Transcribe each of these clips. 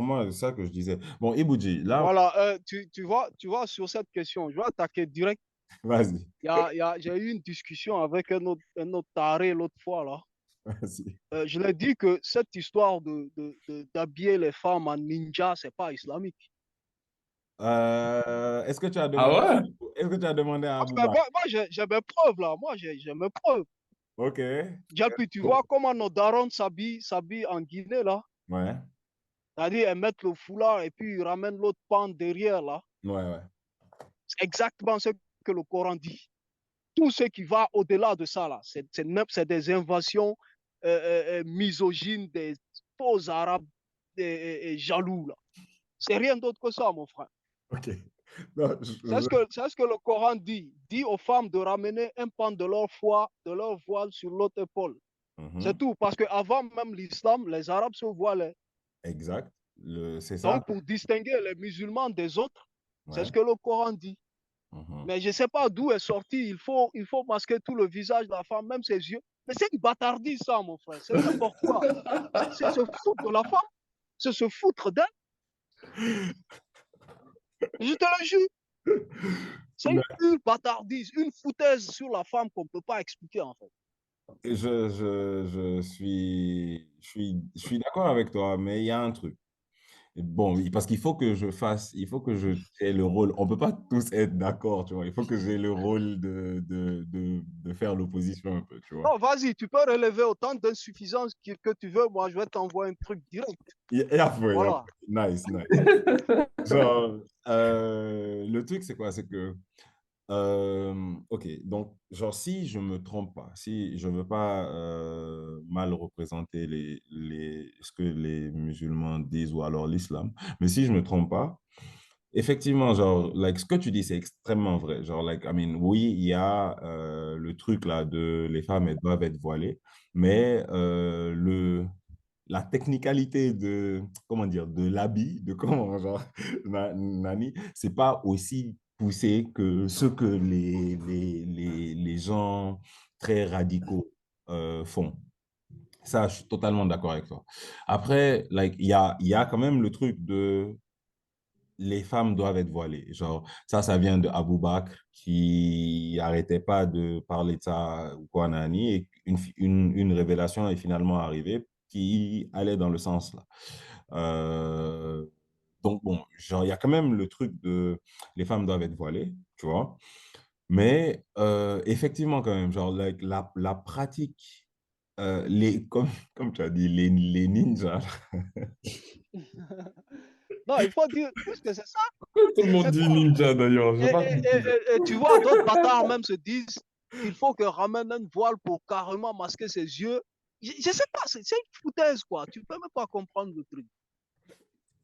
moi, c'est ça que je disais. Bon, Iboudji, là, Voilà, tu vois, sur cette question, je vais attaquer direct. vas-y, J'ai eu une discussion avec un autre taré l'autre fois, là. vas-y. Je l'ai dit que cette histoire d'habiller les femmes en ninja, c'est pas islamique. Est-ce que tu as Ah demandé, ouais? est-ce que tu as demandé à Parce que Abouba? moi j'ai mes preuves, là. Moi, j'ai mes preuves. Ok. Déjà, puis tu vois comment nos darons s'habillent en Guinée, là. Ouais, C'est-à-dire, elles mettent le foulard et puis ils ramènent l'autre pan derrière, là. ouais, ouais. C'est exactement ce que le Coran dit. Tout ce qui va au-delà de ça, là, c'est des inventions misogynes, des faux arabes et jaloux, là. C'est rien d'autre que ça, mon frère. Ok. Non, C'est ce que le Coran dit. Dit aux femmes de ramener un pan de leur foi, de leur voile sur l'autre épaule. C'est Mhm. tout. Parce qu'avant même l'islam, les Arabes se voilaient. Exact. C'est ça. Donc, pour distinguer les musulmans des autres, c'est ce Ouais. que le Coran dit. Mhm. Mais je ne sais pas d'où est sorti. Il faut masquer tout le visage de la femme, même ses yeux. Mais c'est une bâtardise, ça, mon frère. C'est n'importe quoi. C'est se foutre de la femme. C'est se foutre d'elle. Je te le jure. C'est une Mais pure bâtardise, une foutaise sur la femme qu'on ne peut pas expliquer, en fait. je suis d'accord avec toi, mais il y a un truc. Bon, oui, parce qu'il faut que il faut que je aie le rôle. On peut pas tous être d'accord, tu vois. Il faut que j'ai le rôle de faire l'opposition un peu, tu vois. Non, vas-y, tu peux relever autant d'insuffisances que tu veux. Moi, je vais t'envoyer un truc direct. Et après, Voilà. nice, nice. Genre, le truc, c'est quoi? C'est que, ok, donc, genre, si je me trompe pas, si je veux pas mal représenter ce que les musulmans disent ou alors l'islam, mais si je me trompe pas, effectivement, genre, like, ce que tu dis, c'est extrêmement vrai. Genre, like, I mean, oui, il y a le truc là de les femmes, elles doivent être voilées, mais la technicalité de, comment dire, de l'habit, de comment, genre, Nani, c'est pas aussi poussé que ce que les gens très radicaux font. Ça, je suis totalement d'accord avec toi. Après, like, il y a quand même le truc de les femmes doivent être voilées. Genre, ça vient de Abou Bakr qui arrêtait pas de parler de ça ou quoi, nani, et une révélation est finalement arrivée qui allait dans le sens là. Euh, donc, bon, genre, il y a quand même le truc de les femmes doivent être voilées, tu vois. Mais effectivement, quand même, genre, like, la pratique, comme tu as dit, les ninjas, Non, il faut dire, puisque c'est ça, Tout le monde c'est dit quoi? ninja d'ailleurs, j'ai pas compris. Et tu vois, d'autres bâtards même se disent qu'il faut que ramène un voile pour carrément masquer ses yeux. Je sais pas, c'est une foutaise, quoi. Tu peux même pas comprendre le truc.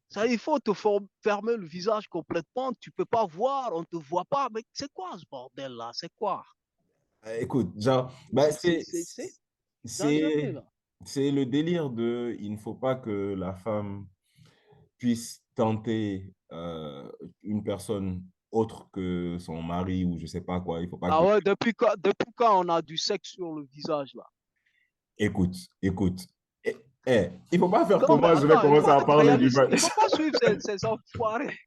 Ça, il faut fermer le visage complètement. Tu peux pas voir, on te voit pas. Mais c'est quoi ce bordel-là? C'est quoi? écoute, genre, bah, C'est exagéré, c'est, là. c'est le délire de, il ne faut pas que la femme puisse tenter une personne autre que son mari ou je sais pas quoi. Il faut pas Ah que, ouais, depuis quand on a du sexe sur le visage, là? écoute, écoute, il faut pas faire Non, comme mais moi, je vais attends, il commencer faut à être parler du réaliste. match. Il faut pas suivre ces enfoirés.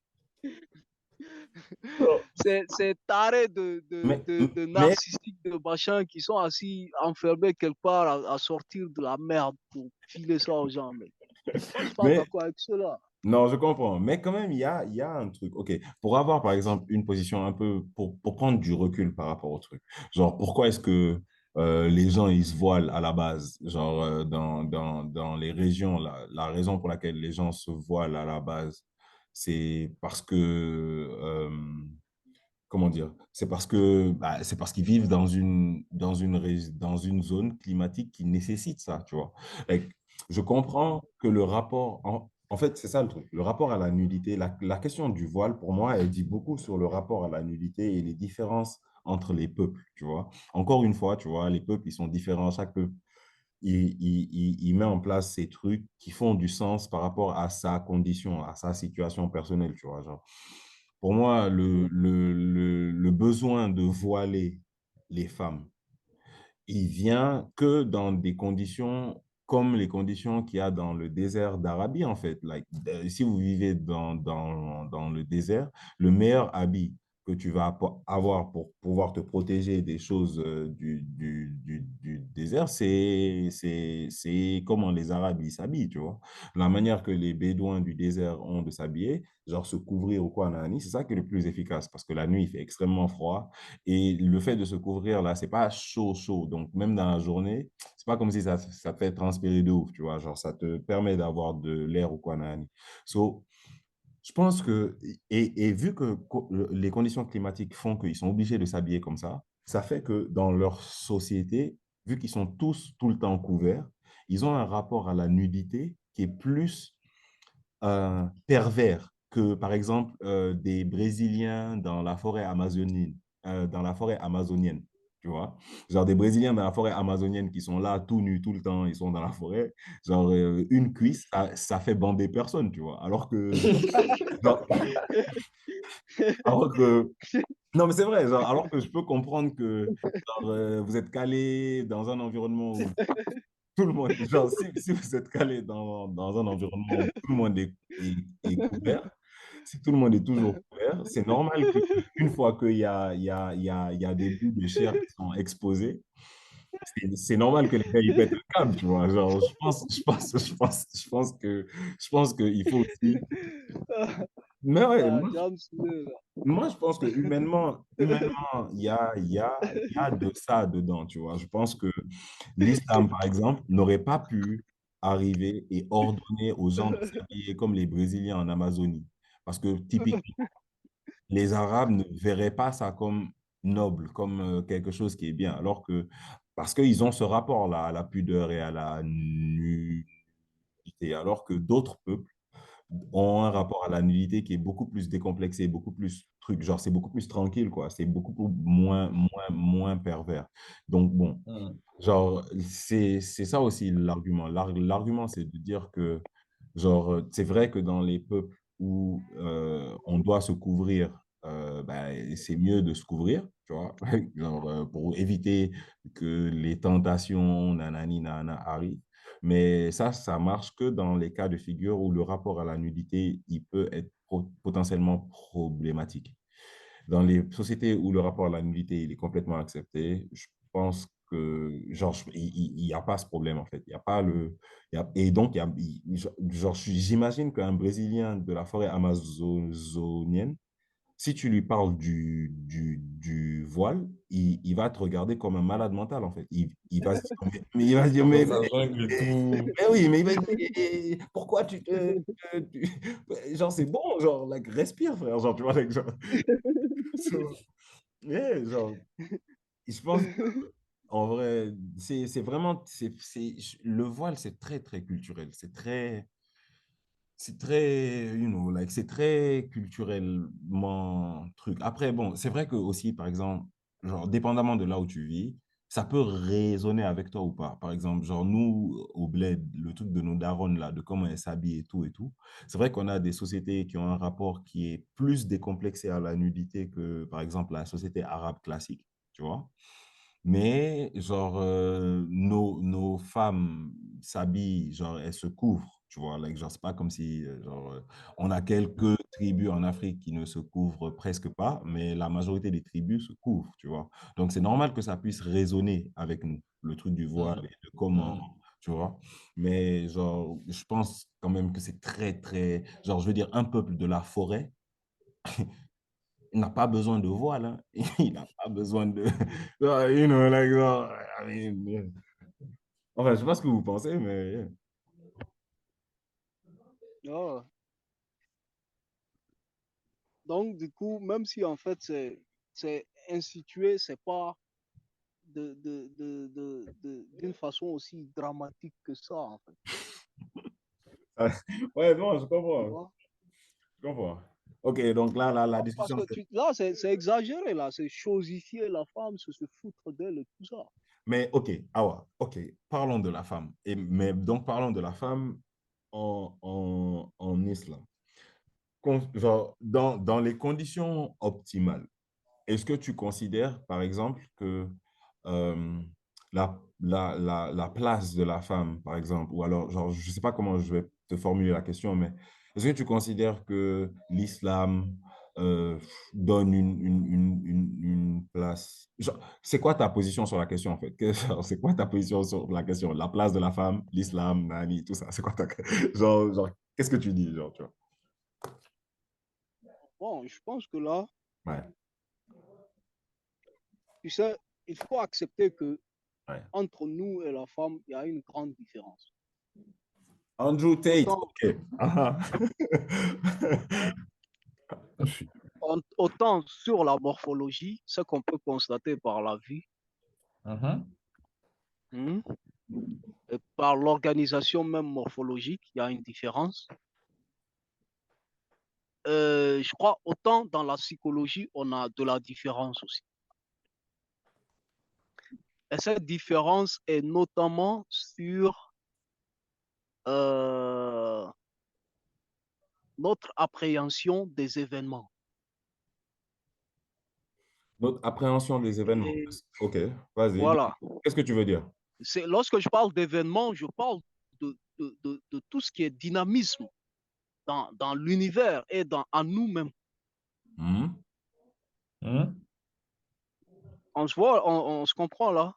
Ces tarés Mais, de mais, narcissiques, de machin, qui sont assis, enfermés quelque part à sortir de la merde pour filer ça aux gens. Mais moi, je suis pas mais, d'accord avec cela. non, je comprends. Mais quand même, il y a un truc. OK, pour avoir, par exemple, une position un peu, pour prendre du recul par rapport au truc. Genre, pourquoi est-ce que les gens, ils se voilent à la base? Genre, dans les régions, la raison pour laquelle les gens se voilent à la base, c'est parce que, comment dire? C'est parce que, bah, c'est parce qu'ils vivent dans une zone climatique qui nécessite ça, tu vois. Like, je comprends que le rapport, en fait, c'est ça le truc, le rapport à la nudité, la question du voile, pour moi, elle dit beaucoup sur le rapport à la nudité et les différences entre les peuples, tu vois. Encore une fois, tu vois, les peuples, ils sont différents, chaque peuple, il met en place ces trucs qui font du sens par rapport à sa condition, à sa situation personnelle, tu vois, genre. Pour moi, le besoin de voiler les femmes, il vient que dans des conditions comme les conditions qu'il y a dans le désert d'Arabie, en fait. Si vous vivez dans le désert, le meilleur habit que tu vas avoir pour pouvoir te protéger des choses du désert, c'est comment les Arabes ils s'habillent, tu vois. La manière que les Bédouins du désert ont de s'habiller, genre se couvrir ou quoi, nanani, c'est ça qui est le plus efficace parce que la nuit, il fait extrêmement froid et le fait de se couvrir là, c'est pas chaud, chaud. Donc, même dans la journée, c'est pas comme si ça te fait transpirer de ouf, tu vois. Genre, ça te permet d'avoir de l'air ou quoi, nanani. So, je pense que, et vu que les conditions climatiques font qu'ils sont obligés de s'habiller comme ça fait que dans leur société, vu qu'ils sont tous tout le temps couverts, ils ont un rapport à la nudité qui est plus pervers que, par exemple, des Brésiliens dans la forêt amazonienne, tu vois. Genre des Brésiliens dans la forêt amazonienne qui sont là tout nus tout le temps, ils sont dans la forêt. Genre, une cuisse, ça fait bander personne, tu vois. Genre, alors que non, mais c'est vrai, genre, alors que je peux comprendre que genre, vous êtes calé dans un environnement où tout le monde, genre, si vous êtes calé dans un environnement où tout le monde est couvert, si tout le monde est toujours couvert, c'est normal qu'une fois qu'il y a des bouts de chair qui sont exposés, c'est normal que les gars ils pètent un câble, tu vois. Genre, je pense qu'il faut aussi. Mais ouais, Ah, j'aime celui-là. moi, je pense que humainement, il y a de ça dedans, tu vois. Je pense que l'islam, par exemple, n'aurait pas pu arriver et ordonner aux gens de s'habiller comme les Brésiliens en Amazonie. Parce que typiquement, les Arabes ne verraient pas ça comme noble, comme quelque chose qui est bien, alors que, parce qu'ils ont ce rapport-là à la pudeur et à la nudité, alors que d'autres peuples ont un rapport à la nudité qui est beaucoup plus décomplexé, beaucoup plus truc, genre c'est beaucoup plus tranquille, quoi, c'est beaucoup moins pervers. Donc bon, genre c'est ça aussi l'argument. L'argument, c'est de dire que, genre, c'est vrai que dans les peuples où on doit se couvrir, ben, c'est mieux de se couvrir, tu vois, genre, pour éviter que les tentations, nanani, nanana, arrivent. Mais ça marche que dans les cas de figure où le rapport à la nudité, il peut être potentiellement problématique. Dans les sociétés où le rapport à la nudité, il est complètement accepté, je pense que, genre, il n'y a pas ce problème, en fait. Il y a pas le... et donc, genre, j'imagine qu'un Brésilien de la forêt amazonienne, si tu lui parles du voile, il va te regarder comme un malade mental, en fait. Il va se dire, il va se dire, Dans sa jungle et tout. mais oui, mais il va dire, pourquoi genre, c'est bon, genre, like, respire, frère, genre, tu vois, like, genre, yeah, genre, je pense, en vrai, c'est vraiment, le voile, c'est très, très culturel, c'est très, like, c'est très culturellement truc. Après, bon, c'est vrai que aussi, par exemple, genre, dépendamment de là où tu vis, ça peut résonner avec toi ou pas. Par exemple, genre, nous, au bled, le truc de nos darons, là, de comment elles s'habillent et tout, c'est vrai qu'on a des sociétés qui ont un rapport qui est plus décomplexé à la nudité que, par exemple, la société arabe classique, tu vois. Mais, genre, nos femmes s'habillent, genre, elles se couvrent, tu vois. Like, genre, c'est pas comme si, genre, on a quelques tribus en Afrique qui ne se couvrent presque pas, mais la majorité des tribus se couvrent, tu vois. Donc, c'est normal que ça puisse résonner avec nous, le truc du voile et de comment, tu vois. Mais, genre, je pense quand même que c'est très, très, genre, je veux dire, un peuple de la forêt, il n'a pas besoin de voile, hein. Il n'a pas besoin de, you know, like, I mean, yeah. Enfin, je sais pas ce que vous pensez, mais yeah. Ah. Donc, du coup, même si en fait c'est institué, c'est pas d'une façon aussi dramatique que ça, en fait. Ouais, non, je Tu comprends. vois? Je comprends. Ok, donc là, la Parce discussion, que là, c'est exagéré, là. C'est chosifier la femme, c'est se foutre d'elle et tout ça. mais ok, Awa, ok, parlons de la femme. Mais donc, parlons de la femme en islam. Genre, dans les conditions optimales, est-ce que tu considères, par exemple, que euh, la, la place de la femme, par exemple? Ou alors, genre, je ne sais pas comment je vais te formuler la question, mais est-ce que tu considères que l'islam euh, donne une place? Genre, c'est quoi ta position sur la question, en fait? Genre, c'est quoi ta position sur la question? La place de la femme, l'islam, nani, tout ça. C'est quoi ta... genre, qu'est-ce que tu dis, genre, tu vois? Bon, je pense que là, Ouais, tu sais, il faut accepter que ouais. entre nous et la femme, il y a une grande différence. Andrew Tate, Autant, OK. Ah, autant sur la morphologie, ce qu'on peut constater par la vue, Mhm. hmm, et par l'organisation même morphologique, il y a une différence. Je crois autant dans la psychologie, on a de la différence aussi. Et cette différence est notamment sur euh, notre appréhension des événements. notre appréhension des événements. Et OK, vas-y. voilà. Qu'est-ce que tu veux dire? C'est, lorsque je parle d'événements, je parle de tout ce qui est dynamisme dans l'univers et en nous-mêmes. Hmm. Mhm. On se voit, on se comprend là.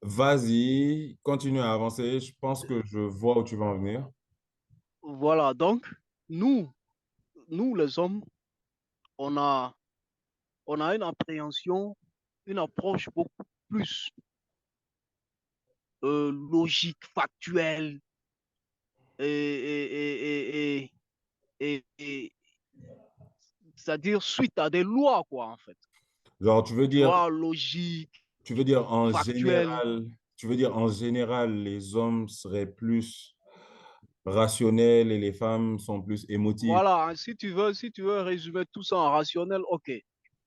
Vas-y, continue à avancer. Je pense que je vois où tu vas en venir. Voilà, donc, nous, nous les hommes, on a, on a une appréhension, une approche beaucoup plus logique, factuelle, et, c'est-à-dire suite à des lois, quoi, en fait. Genre, Loi logique, tu veux dire factuelle. tu veux dire en général, les hommes seraient plus rationnels et les femmes sont plus émotives. Voilà, hein, si tu veux résumer tout ça en rationnel, ok.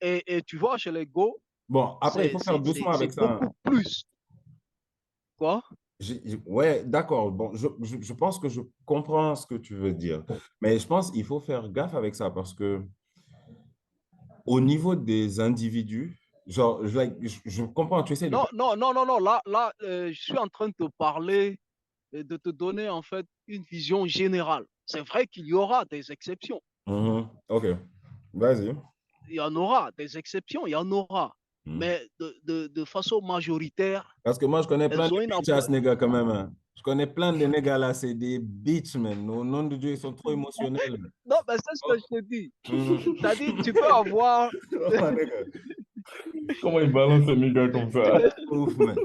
Et tu vois, chez les Go, Bon, après, il faut faire doucement c'est avec ça, hein. beaucoup plus. Quoi? Ouais, d'accord. Bon, je pense que je comprends ce que tu veux dire. Mais je pense qu'il faut faire gaffe avec ça parce que au niveau des individus, genre, je comprends, tu essaies de Non, faire. non, non, non, non. Là, je suis en train de te parler, de te donner en fait une vision générale. C'est vrai qu'il y aura des exceptions. Mhm. OK, vas-y. Il y en aura des exceptions, il y en aura. Mhm. Mais de façon majoritaire, Parce que moi, je connais plein elles de ont une bitches, approche. nègres, quand même, hein. Je connais plein de nègres là, c'est des bitches, man. Au nom de Dieu, ils sont trop émotionnels. Non, mais c'est ce Oh. que je te dis. Mhm. C'est-à-dire, tu peux avoir, Oh, nègre. Comment il balance les méga comme ça? Ouf, man.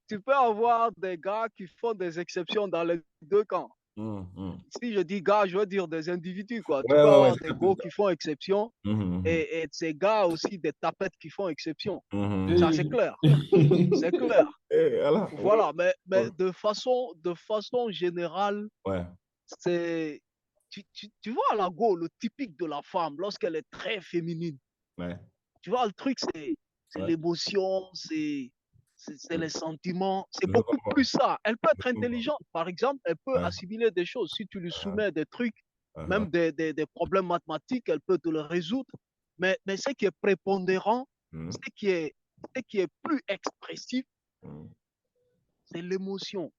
tu peux avoir des gars qui font des exceptions dans les deux camps. Mhm. Si je dis gars, je veux dire des individus, quoi. Tu Ouais, peux ouais, ouais, avoir j'ai des capté gars ça. qui font exception Mhm, et ces gars aussi des tapettes qui font exception. Ça, c'est Et- clair. C'est clair. voilà. Ouais, Voilà. Mais ouais. de façon générale, Ouais, c'est. Tu vois, la go, le typique de la femme, lorsqu'elle est très féminine, ouais, tu vois, le truc, c'est ouais. l'émotion, c'est les sentiments. C'est Je beaucoup plus comprends. ça. Elle peut Je être comprends. intelligente. Par exemple, elle peut Ouais. assimiler des choses. Si tu lui Uh-huh, soumets des trucs, uh-huh. même des problèmes mathématiques, elle peut te les résoudre. Mais ce qui est prépondérant, ce Mhm, qui est, ce qui est plus expressif, mhm. c'est l'émotion.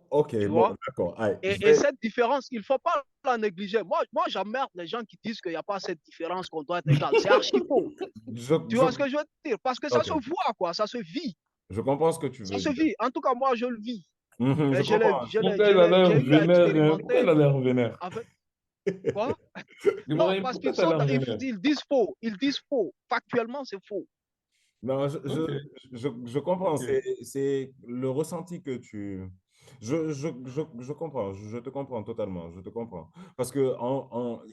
OK, Tu bon, vois? d'accord. Allez, Et cette différence, il ne faut pas la négliger. Moi j'emmerde les gens qui disent qu'il n'y a pas cette différence, qu'on doit être égal. C'est archi faux. je, Tu je, vois ce que je veux dire? Parce que ça OK, se voit, quoi. Ça se vit. je comprends ce que tu Ça veux se dire. vit. En tout cas, moi, je le vis. Je Et comprends. Pourquoi il a l'air j'ai eu à vénère, hein? Pourquoi il expérimenter a l'air vénère? avec quoi? Non, Ibrahim, parce pourquoi tu as l'air vénère? ils disent faux. Ils disent faux. Factuellement, c'est faux. Non, Ok, je comprends. ok. C'est le ressenti que tu... je comprends. Je te comprends totalement. Je te comprends. Parce que,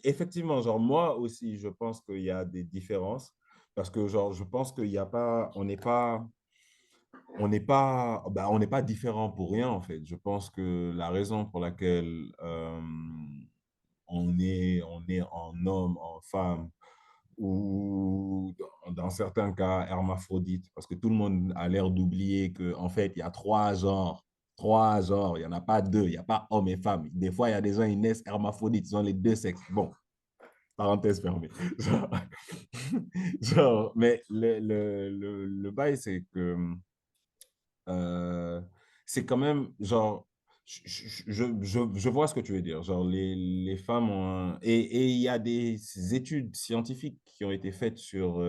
effectivement, genre, moi aussi, je pense qu'il y a des différences. Parce que, genre, je pense qu'il n'y a pas... on n'est pas différent pour rien, en fait. Je pense que la raison pour laquelle on est en homme, en femme, ou dans certains cas hermaphrodite, parce que tout le monde a l'air d'oublier qu'en fait, il y a trois genres, il n'y en a pas deux, il n'y a pas homme et femme. Des fois, il y a des gens qui naissent hermaphrodites, ils ont les deux sexes. Bon, parenthèse fermée. Genre, mais le bail, c'est que euh, c'est quand même, genre, je vois ce que tu veux dire. Genre, les femmes ont et il y a des études scientifiques qui ont été faites sur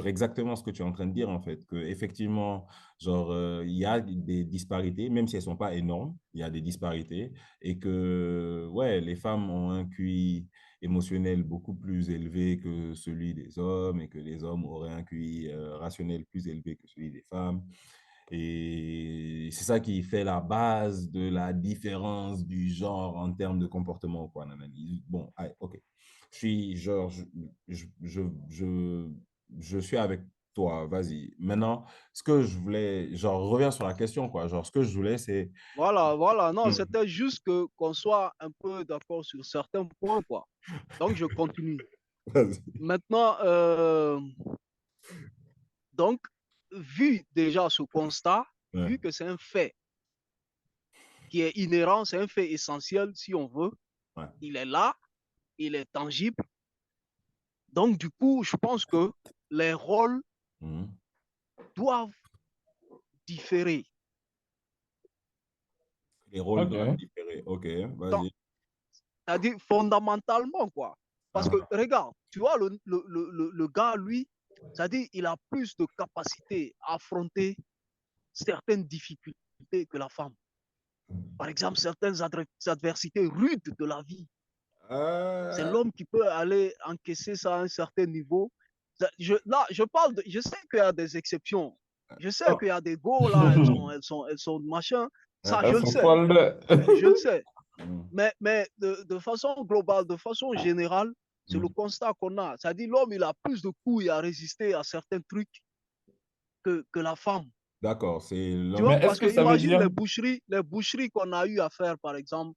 exactement ce que tu es en train de dire, en fait, que effectivement, genre, il y a des disparités, même si elles sont pas énormes, il y a des disparités, et que, ouais, les femmes ont un QI émotionnel beaucoup plus élevé que celui des hommes, et que les hommes auraient un QI rationnel plus élevé que celui des femmes. Et c'est ça qui fait la base de la différence du genre en termes de comportement, quoi, nanani. Bon, allez, ok. Je suis, genre, je, je, je, je suis avec toi, vas-y. Maintenant, ce que je voulais, genre, reviens sur la question, quoi. Genre, ce que je voulais, c'est... Voilà, voilà. Non, Hmm. c'était juste que qu'on soit un peu d'accord sur certains points, quoi. Donc, je continue. Vas-y. Maintenant, donc, vu déjà ce constat, Ouais, vu que c'est un fait qui est inhérent, c'est un fait essentiel, si on veut, ouais. il est là, il est tangible. Donc, du coup, je pense que les rôles Mhm. doivent différer. Les rôles doivent Ok. différer. Ok, Donc, vas-y. c'est-à-dire fondamentalement, quoi. Parce que, Ah, regarde, tu vois, le gars, lui, c'est-à-dire il a plus de capacité à affronter certaines difficultés que la femme. Par exemple, certaines adversités rudes de la vie. C'est ah, l'homme qui peut aller encaisser ça à un certain niveau. Là, je parle je sais qu'il y a des exceptions. Je sais oh. qu'il y a des go là, elles sont machin. Ça, je Elles le sont sais. folles. Je le sais. Mhm. Mais de façon globale, de façon générale, c'est le Mhm. constat qu'on a. C'est-à-dire l'homme, il a plus de couilles à résister à certains trucs que la femme. D'accord, c'est Tu Mais vois, l'homme. est-ce parce que que ça veut imagine dire... les boucheries qu'on a eu à faire, par exemple,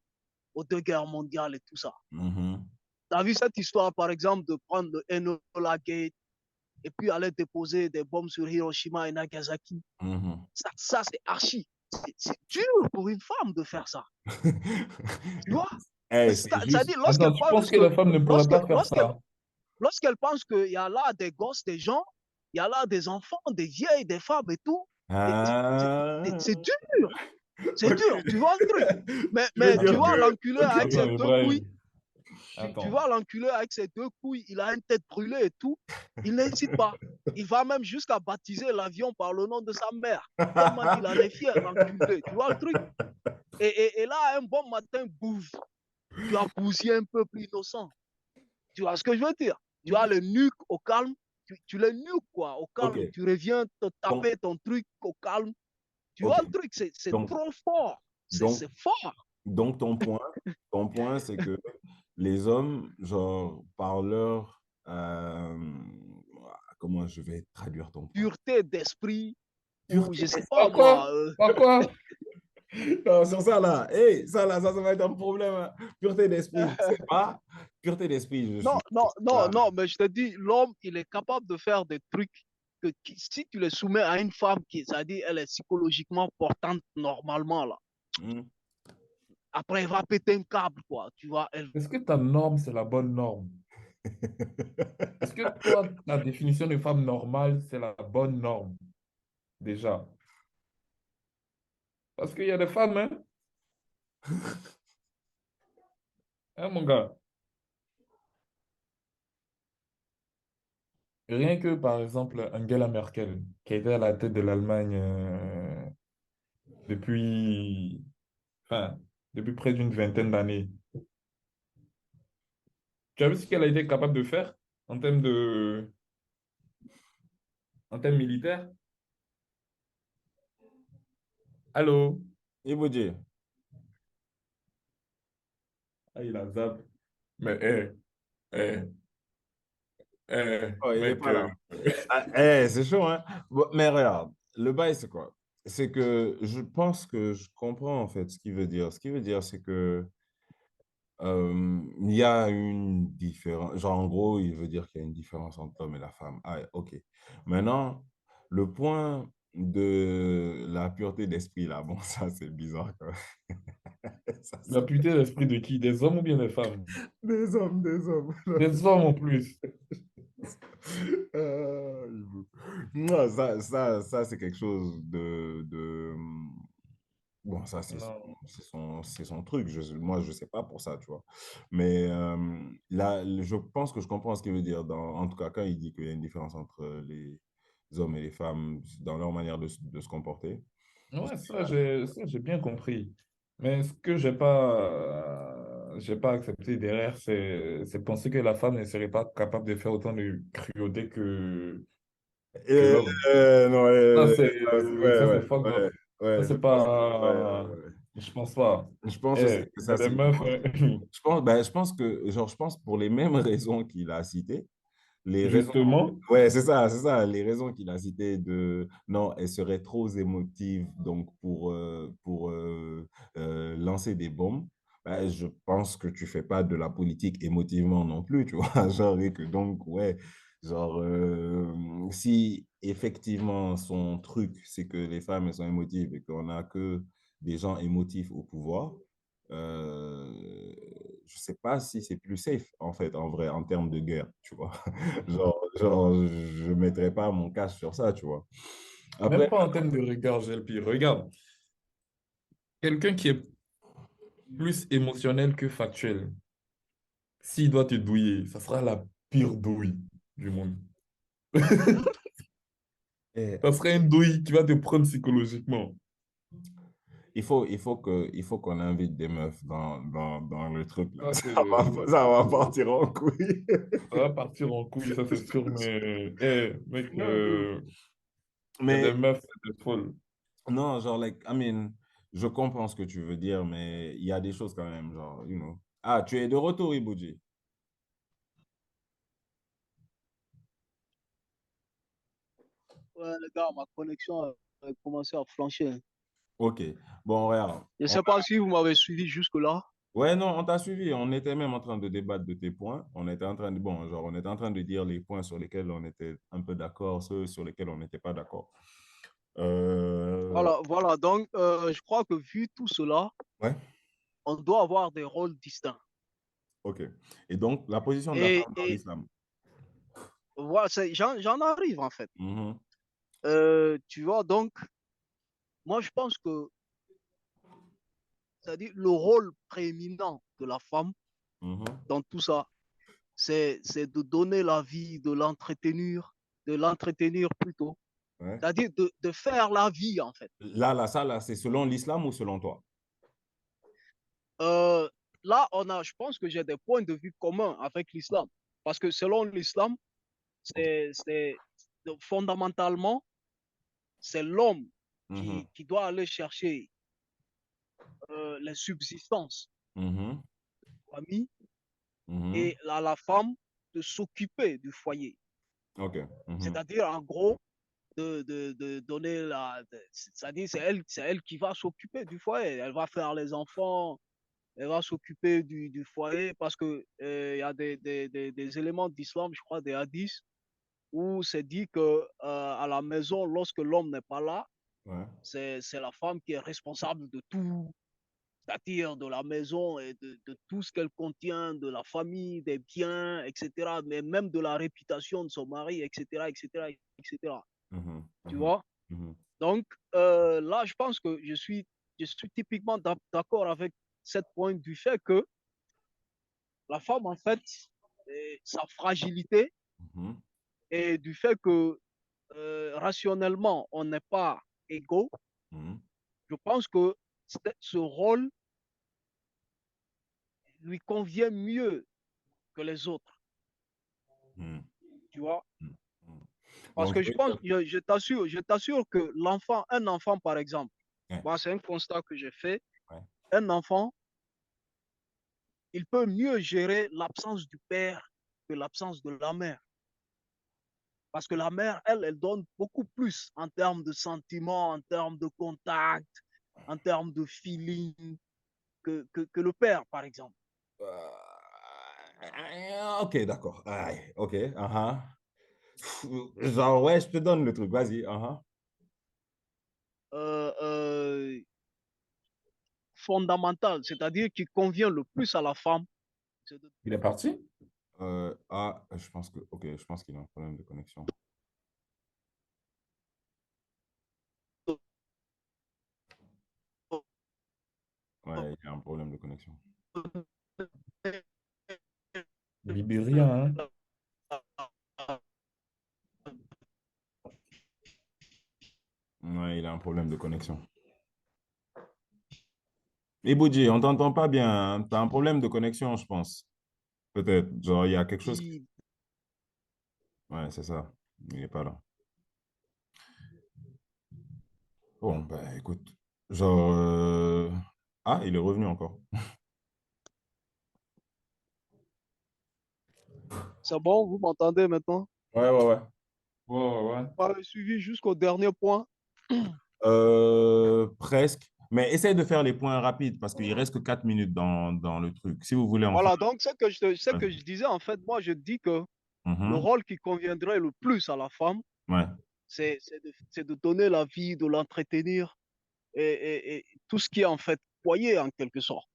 aux deux guerres mondiales et tout ça. Mhm. Tu as vu cette histoire, par exemple, de prendre le Enola Gate et puis aller déposer des bombes sur Hiroshima et Nagasaki. Mhm. Ça c'est archi. C'est dur pour une femme de faire ça. Tu vois? Eh, c'est juste. C'est-à-dire, Attends, tu penses que les femmes ne pourraient pas faire lorsqu'elle ça? pense qu'il y a là des gosses, des gens, il y a là des enfants, des vieilles, des femmes et tout, Ah, c'est dur. C'est ok. dur. Tu vois le truc? Tu veux Tu dire Attends, vois que. l'enculé Ok. avec ses attends, deux couilles. Ibrahim. Tu Attends. vois l'enculé avec ses deux couilles, il a une tête brûlée et tout. Il n'hésite pas. Il va même jusqu'à baptiser l'avion par le nom de sa mère. Tellement il en est fier, l'enculé. Tu vois le truc? Et là, un bon matin, bouf, tu as bousillé un peuple innocent. Tu vois ce que je veux dire? Tu as le nuque au calme. Tu le nuques, quoi, au Ok. calme. Tu reviens te Donc, taper ton truc au calme. Tu ok. vois le truc? C'est Donc, trop fort. donc, C'est fort. donc ton point, c'est que les hommes, genre, par leur. Comment je vais traduire ton point? Pureté d'esprit, ou Pureté je sais d'esprit. pas Pas quoi? moi. Pas quoi? Non, sur ça là, hey, ça là, ça va être un problème, hein. Pureté d'esprit, c'est pas pureté d'esprit, je Non, suis non, non, là. non, mais je te dis, l'homme, il est capable de faire des trucs si tu les soumets à une femme qui, c'est-à-dire, elle est psychologiquement portante normalement, là. Hmm. Après, elle va péter un câble, quoi. Tu vois, elle. Est-ce que ta norme, c'est la bonne norme? Est-ce que toi, ta définition de femme normale, c'est la bonne norme, déjà? Parce qu'il y a des femmes, hein, mon gars? Rien que, par exemple, Angela Merkel, qui était à la tête de l'Allemagne depuis, enfin, depuis près d'une vingtaine d'années. Tu as vu ce qu'elle a été capable de faire en termes en termes militaires? Allô? Il vous dit, Ah, il a zap. Mais, oh, il est mec, pas là. Ah, eh, c'est chaud, hein? Bon, mais regarde, le bail, c'est quoi? C'est que je pense que je comprends en fait ce qu'il veut dire. Ce qu'il veut dire, c'est que il y a une différence. Genre, en gros, il veut dire qu'il y a une différence entre l'homme et la femme. Ah, ok. Maintenant, le point de la pureté d'esprit, là, bon, ça, c'est bizarre, quoi. Ça, la putain l'esprit de qui? Des hommes ou bien des femmes? des hommes, des hommes. Des hommes en plus. Euh, Non, ça c'est quelque chose bon, ça, Non. c'est son truc. Moi, je sais pas pour ça, tu vois. Mais là, je pense que je comprends ce qu'il veut dire. En tout cas, quand il dit qu'il y a une différence entre les hommes et les femmes dans leur manière de se comporter. Ouais, ça, j'ai bien compris. Mais ce que j'ai pas accepté derrière, c'est penser que la femme ne serait pas capable de faire autant de cruauté que Euh, l'homme. non, ouais, Ça, c'est ouais, fucked up. ouais, Ça, ouais, je c'est pense, ouais, pas. ouais. Je pense pas. Je pense aussi Eh, que il y ça, a des c'est. meufs. Je pense que, genre, je pense pour les mêmes raisons qu'il a citées, les raisons, Justement, ouais, c'est ça, les raisons qu'il a citées de non, elle serait trop émotive donc pour lancer des bombes. Ben, je pense que tu fais pas de la politique émotivement non plus, tu vois, genre et que donc ouais, genre si effectivement son truc c'est que les femmes elles sont émotives et qu'on a que des gens émotifs au pouvoir, je sais pas si c'est plus safe en fait en vrai en termes de guerre, tu vois. Genre, je ne mettrais pas mon casque sur ça, tu vois. même Après, pas en termes de regard, GLP. Regarde, quelqu'un qui est plus émotionnel que factuel, s'il doit te douiller, ça sera la pire douille du monde. eh, Ça sera une douille qui va te prendre psychologiquement. il faut qu'on invite des meufs dans le truc, là. Ça, Ça va partir en couille. ça va partir en couille, ça c'est sûr, mais mec, Non, non. il y a Mais des meufs, c'est des folles. non, genre, like, I mean, je comprends ce que tu veux dire, mais il y a des choses quand même, genre, you know. Ah, tu es de retour, Ibuji. Ouais, les gars, ma connexion a commencé à flancher. Ok. Bon, regarde. Je ne sais pas si vous m'avez suivi jusque-là. Ouais, non, on t'a suivi. On était même en train de débattre de tes points. On était en train de, bon, genre, on était en train de dire les points sur lesquels on était un peu d'accord, ceux sur lesquels on n'était pas d'accord. Euh, Voilà. Donc, je crois que vu tout cela, ouais, on doit avoir des rôles distincts. ok. Et donc, la position de la Et, femme dans et l'islam. voilà, j'en arrive en fait. Mhm, Tu vois, donc, moi, je pense que, c'est-à-dire, le rôle prééminent de la femme mhm, dans tout ça, c'est de donner la vie, de l'entretenir plutôt. ouais. C'est-à-dire de faire la vie, en fait. Ça, là, c'est selon l'islam ou selon toi? Euh, Là, je pense que j'ai des points de vue communs avec l'islam. Parce que selon l'islam, Ok. c'est fondamentalement, c'est l'homme Mhm, qui doit aller chercher les subsistances mhm, de la famille mhm. et la femme de s'occuper du foyer. Ok. Mhm, C'est-à-dire, en gros, de donner c'est-à-dire, c'est elle qui va s'occuper du foyer. Elle va faire les enfants, elle va s'occuper du foyer parce que il y a des éléments d'islam, je crois, des hadiths, où c'est dit que à la maison, lorsque l'homme n'est pas là, ouais. c'est la femme qui est responsable de tout, c'est-à-dire de la maison et de tout ce qu'elle contient, de la famille, des biens, etc., mais même de la réputation de son mari, etc., etc., etc. Mhm, Tu mhm, vois? mhm. Donc, là, je pense que je suis typiquement d'accord avec cette pointe du fait que la femme, en fait, sa fragilité Mhm, et du fait que rationnellement, on n'est pas égaux, mhm, je pense que ce rôle lui convient mieux que les autres, mhm, tu vois. mhm, mhm. Parce Donc, que je je veux pense, dire, je t'assure que un enfant par exemple, ouais, moi c'est un constat que j'ai fait, ouais. un enfant, il peut mieux gérer l'absence du père que l'absence de la mère. Parce que la mère, elle donne beaucoup plus en termes de sentiments, en termes de contact, en termes de feeling que le père, par exemple. Ok, d'accord. Aïe, ok. Genre, ouais, je te donne le truc. Vas-y. Euh, euh, Fondamental, c'est-à-dire qui convient le plus à la femme. Il est parti? Je pense que, ok, je pense qu'il a un problème de connexion. problème de connexion. Libérien, hein? Ouais, il a un problème de connexion. Et Boudji, on t'entend pas bien. Tu as un problème de connexion, je pense. Peut-être. Genre, il y a quelque chose. Ouais, c'est ça. Il n'est pas là. Bon, ben écoute. Genre. Ah, il est revenu encore. C'est bon, vous m'entendez maintenant? Ouais, ouais, ouais. Ouais, ouais, ouais. Vous m'avez suivi jusqu'au dernier point. Presque. Mais essaye de faire les points rapides parce qu'il reste que 4 minutes dans le truc. Si vous voulez en faire. Voilà, donc ce que je disais, en fait, moi, je dis que le Mhm. rôle qui conviendrait le plus à la femme, Ouais. c'est de donner la vie, de l'entretenir et tout ce qui est en fait foyer en quelque sorte.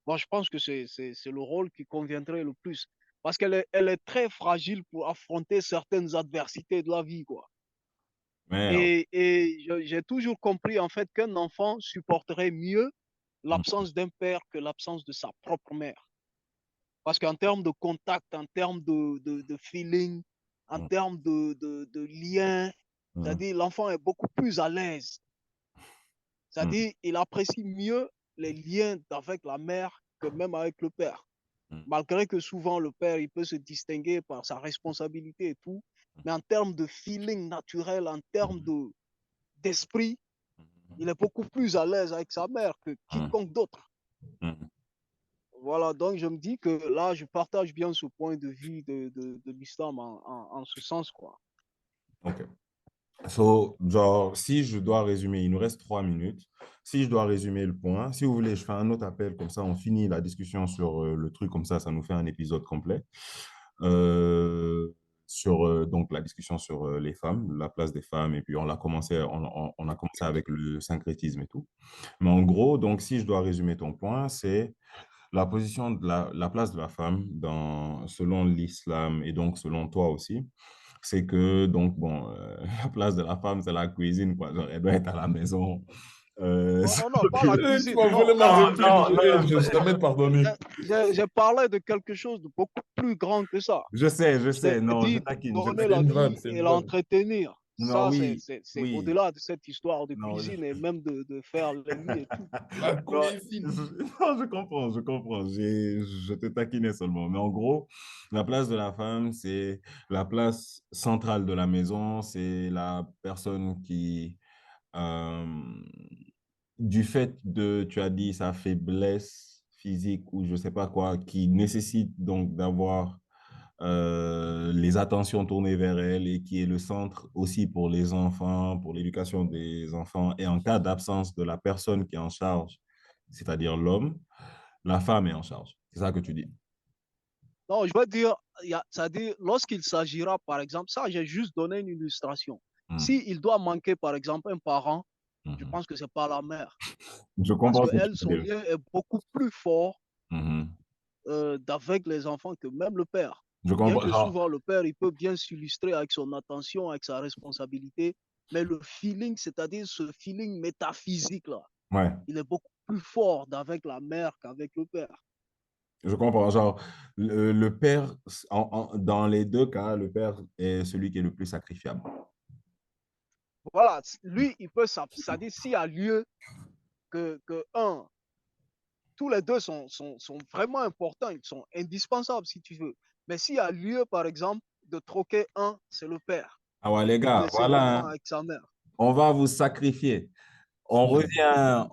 Moi, je pense que c'est le rôle qui conviendrait le plus parce elle est très fragile pour affronter certaines adversités de la vie, quoi. Merde. J'ai toujours compris en fait qu'un enfant supporterait mieux Mhm. l'absence d'un père que l'absence de sa propre mère. Parce qu'en termes de contact, en termes de feeling, en termes de lien, Mhm. c'est-à-dire l'enfant est beaucoup plus à l'aise. Mhm. C'est-à-dire il apprécie mieux les liens avec la mère que même avec le père. Mhm. Malgré que souvent le père, il peut se distinguer par sa responsabilité et tout. Mais en termes de feeling naturel, en termes d'esprit, il est beaucoup plus à l'aise avec sa mère que Mhm. quiconque d'autre. Mhm. Voilà, donc je me dis que là, je partage bien ce point de vue de l'islam en ce sens, quoi. Ok. So, genre, si je dois résumer, il nous reste 3 minutes. Si je dois résumer le point, si vous voulez, je fais un autre appel, comme ça, on finit la discussion sur le truc, comme ça nous fait un épisode complet. Euh, sur donc la discussion sur les femmes, la place des femmes, et puis on a commencé avec le syncrétisme et tout. Mais en gros, donc, si je dois résumer ton point, c'est la position de la place de la femme selon l'islam et donc selon toi aussi, c'est que, donc, bon, la place de la femme, c'est la cuisine, quoi. Genre, elle doit être à la maison. Oh, oh non, pas la S'occuper- Tu cuisine, m'as volé non. ma Non, réplique. non, non. Je vais jamais te pardonner. J'ai parlé de quelque chose de beaucoup plus grand que ça. Je J'ai sais, non, je dit taquine, je donner C'est la une taquine. vanne, vie c'est et une vanne. l'entretenir. Non, Ça, oui, c'est oui. au-delà de cette histoire de Non, cuisine et même de faire les lits et tout. La Ouais. cuisine. non, je comprends, je comprends. Je te taquinais seulement. Mais en gros, la place de la femme, c'est la place centrale de la maison. C'est la personne qui, euh, du fait de, tu as dit, sa faiblesse physique ou je sais pas quoi, qui nécessite donc d'avoir les attentions tournées vers elle et qui est le centre aussi pour les enfants, pour l'éducation des enfants. Et en cas d'absence de la personne qui est en charge, c'est-à-dire l'homme, la femme est en charge. C'est ça que tu dis. Non, je veux dire, c'est-à-dire, lorsqu'il s'agira, par exemple, ça, j'ai juste donné une illustration. Mhm. S'il doit manquer, par exemple, un parent, je Mhm. pense que c'est pas la mère. Je Parce comprends que ce que tu elle, veux son dire. lien est beaucoup plus fort Mhm. d'avec les enfants que même le père. Je Bien comprends. que Genre, souvent le père, il peut bien s'illustrer avec son attention, avec sa responsabilité, mais le feeling, c'est-à-dire ce feeling métaphysique là, ouais, il est beaucoup plus fort d'avec la mère qu'avec le père. je comprends. Genre, le père, dans les deux cas, le père est celui qui est le plus sacrifiable. Voilà, lui, il peut, c'est-à-dire s'il y a lieu un, tous les deux sont vraiment importants, ils sont indispensables si tu veux. Mais s'il y a lieu, par exemple, de troquer un, c'est le père Ah ouais, les pour gars, laisser voilà, l'enfant hein. avec sa mère. On va vous sacrifier. On revient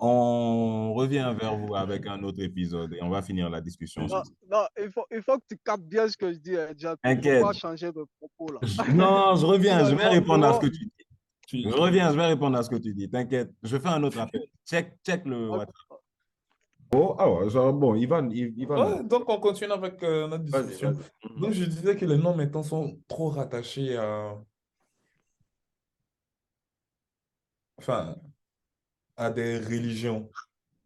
vers vous avec un autre épisode et on va finir la discussion sur Non, ça. non, il faut que tu captes bien ce que je dis, hein, Jack. Il ne faut pas T'inquiète. changer de propos là. Non, je reviens, Sinon, je vais répondre à ce que tu dis. Je Tu... reviens, je vais répondre à ce que tu dis. T'inquiète, je fais un autre appel. Check le WhatsApp. Oh, ah ouais, genre, bon, Ivan là. Ouais, donc on continue avec notre Vas-y, discussion. vas-y. Donc je disais que les noms maintenant sont trop rattachés enfin, à des religions.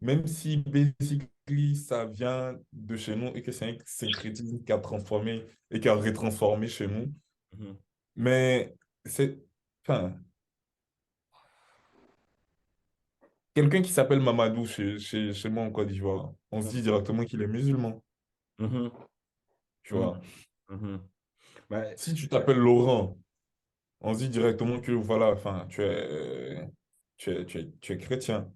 Même si basically ça vient de chez nous et que c'est un syncrétisme qui a transformé et qui a retransformé chez nous. Mhm. Mais c'est, enfin, quelqu'un qui s'appelle Mamadou chez moi en Côte d'Ivoire, on se dit Mhm. directement qu'il est musulman, Mhm. tu Mhm. vois. Mhm. Ben, Si tu t'appelles Laurent, on se dit directement que voilà, enfin, tu es chrétien.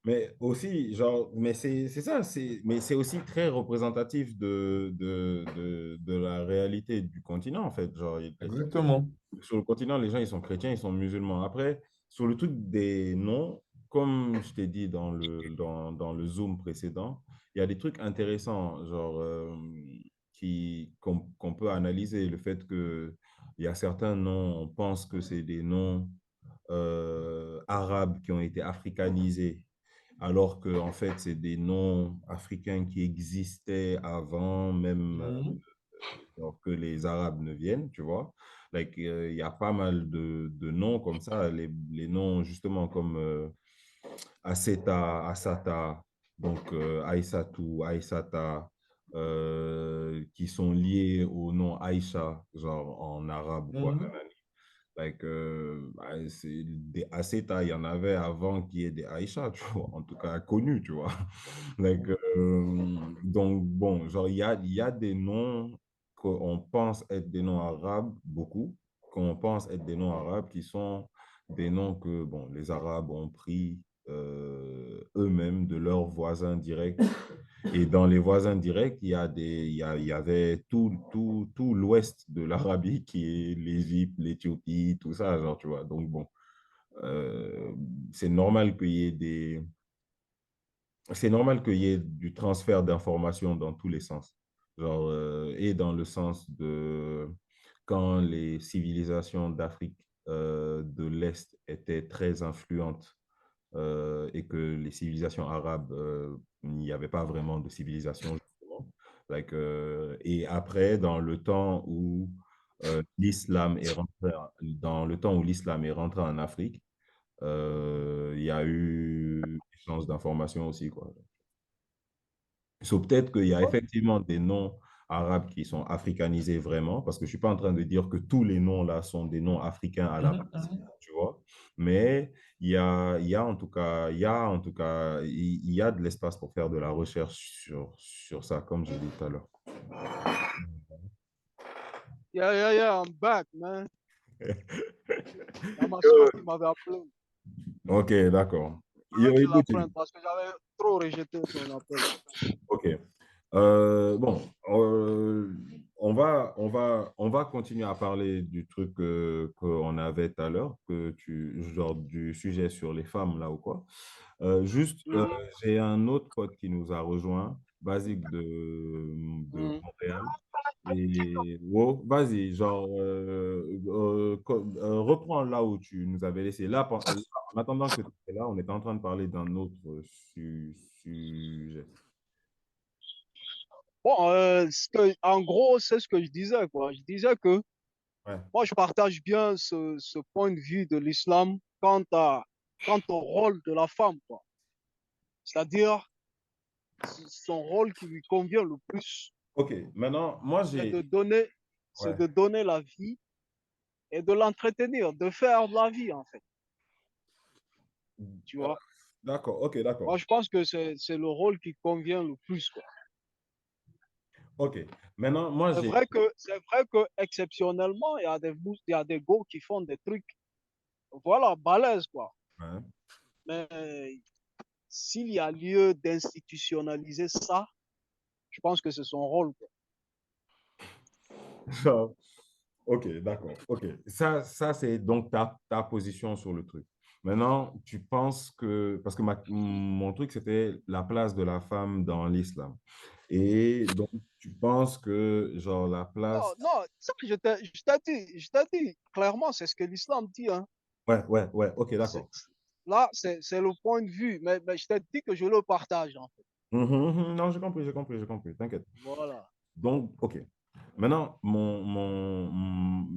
mais aussi, genre, mais c'est ça, mais c'est aussi très représentatif de la réalité du continent, en fait. Genre, Exactement. sur le continent, les gens, ils sont chrétiens, ils sont musulmans. Après, sur le truc des noms, comme je t'ai dit dans le Zoom précédent, il y a des trucs intéressants, genre, qu'on peut analyser. Le fait que il y a certains noms, on pense que c'est des noms arabes qui ont été africanisés, alors que en fait, c'est des noms africains qui existaient avant même Mhm. alors que les Arabes ne viennent, tu vois. Like, il y a pas mal de noms comme ça, les noms justement comme Aseta, Asata, donc Aïssatou, Aïssata, qui sont liés au nom Aïcha, genre en arabe ou quoi. Mhm. Like, des Aseta, il y en avait avant qu'il y ait des Aïcha, tu vois, en tout cas connus, tu vois. Like, donc, bon, genre, il y a des noms qu'on pense être des noms arabes, beaucoup, qu'on pense être des noms arabes qui sont des noms que, bon, les Arabes ont pris eux-mêmes de leurs voisins directs. Et dans les voisins directs, il y avait tout l'ouest de l'Arabie qui est l'Égypte, l'Éthiopie, tout ça, genre, tu vois. Donc, bon, euh, c'est normal qu'il y ait c'est normal qu'il y ait du transfert d'informations dans tous les sens. Genre, et dans le sens de quand les civilisations d'Afrique de l'Est étaient très influentes et que les civilisations arabes, il n'y avait pas vraiment de civilisation, justement. Like, et après, dans le temps où l'islam est rentré en Afrique, il y a eu échange d'informations aussi, quoi. Sauf peut-être qu'il y a effectivement des noms arabes qui sont africanisés vraiment, parce que je ne suis pas en train de dire que tous les noms là sont des noms africains à la Mhm. base, Mhm. tu vois. Mais il y a en tout cas, il y a de l'espace pour faire de la recherche sur ça, comme j'ai dit tout à l'heure. Yeah, yeah, yeah, I'm back, man. Il y a ma soeur qui m'avait appelé. Ok, d'accord. Je voulais que je la Écoute, prenne parce que j'avais trop rejeté son appel. ok. Bon, on va continuer à parler du truc qu'on avait tout à l'heure, genre du sujet sur les femmes là ou quoi. Juste, Mhm, j'ai un autre pote qui nous a rejoint, Basique de mhm. Montréal. Et wow, vas-y, genre, reprends là où tu nous avais laissé. Là, en attendant que tu es là, on était en train de parler d'un autre sujet. Bon, en gros, c'est ce que je disais, quoi. Je disais que Ouais. moi, je partage bien ce point de vue de l'islam quant au rôle de la femme, quoi. C'est-à-dire son rôle qui lui convient le plus, Ok, maintenant, moi, c'est j'ai... de donner, c'est Ouais. de donner la vie et de l'entretenir, de faire de la vie, en fait. Tu Euh, vois? D'accord, ok, d'accord. Moi, je pense que c'est le rôle qui convient le plus, quoi. Ok, maintenant, moi, j'ai... C'est vrai que exceptionnellement, il y a des gars qui font des trucs, voilà, balèzes, quoi. Ouais. Mais s'il y a lieu d'institutionnaliser ça, je pense que c'est son rôle, quoi. Genre, ok, d'accord, ok. Ça c'est donc ta position sur le truc. Maintenant, tu penses que... Parce que mon truc, c'était la place de la femme dans l'islam. Et donc, tu penses que, genre, la Non, place... non, ça, je t'ai dit, clairement, c'est ce que l'islam dit, hein. Ouais, ok, C'est- d'accord. Là, c'est le point de vue, mais je t'ai dit que je le partage, hein. Non, j'ai compris, t'inquiète. Voilà. Donc, ok. Maintenant,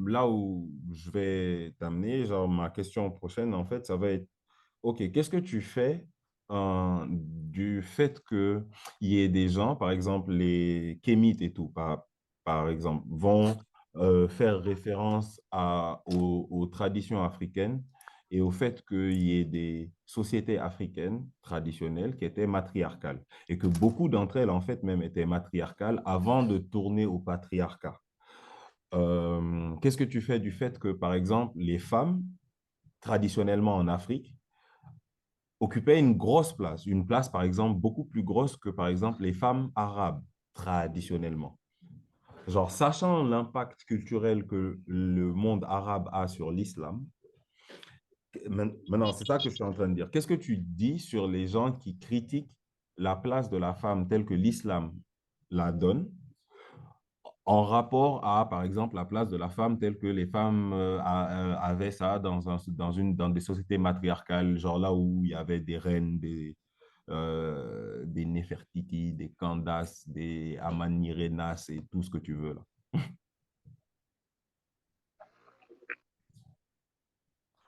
là où je vais t'amener, genre ma question prochaine, en fait, ça va être, ok, qu'est-ce que tu fais du fait qu'il y ait des gens, par exemple les Kémites et tout, par exemple, vont faire référence aux traditions africaines et au fait qu'il y ait des sociétés africaines traditionnelles qui étaient matriarcales et que beaucoup d'entre elles, en fait, même étaient matriarcales avant de tourner au patriarcat. Qu'est-ce que tu fais du fait que, par exemple, les femmes, traditionnellement en Afrique, occupaient une place, par exemple, beaucoup plus grosse que, par exemple, les femmes arabes, traditionnellement. Genre, sachant l'impact culturel que le monde arabe a sur l'islam, maintenant, c'est ça que je suis en train de dire. Qu'est-ce que tu dis sur les gens qui critiquent la place de la femme telle que l'islam la donne en rapport à, par exemple, la place de la femme telle que les femmes avaient ça dans des sociétés matriarcales, genre là où il y avait des reines, des Néfertiti, des Candace, des Amanirenas et tout ce que tu veux là.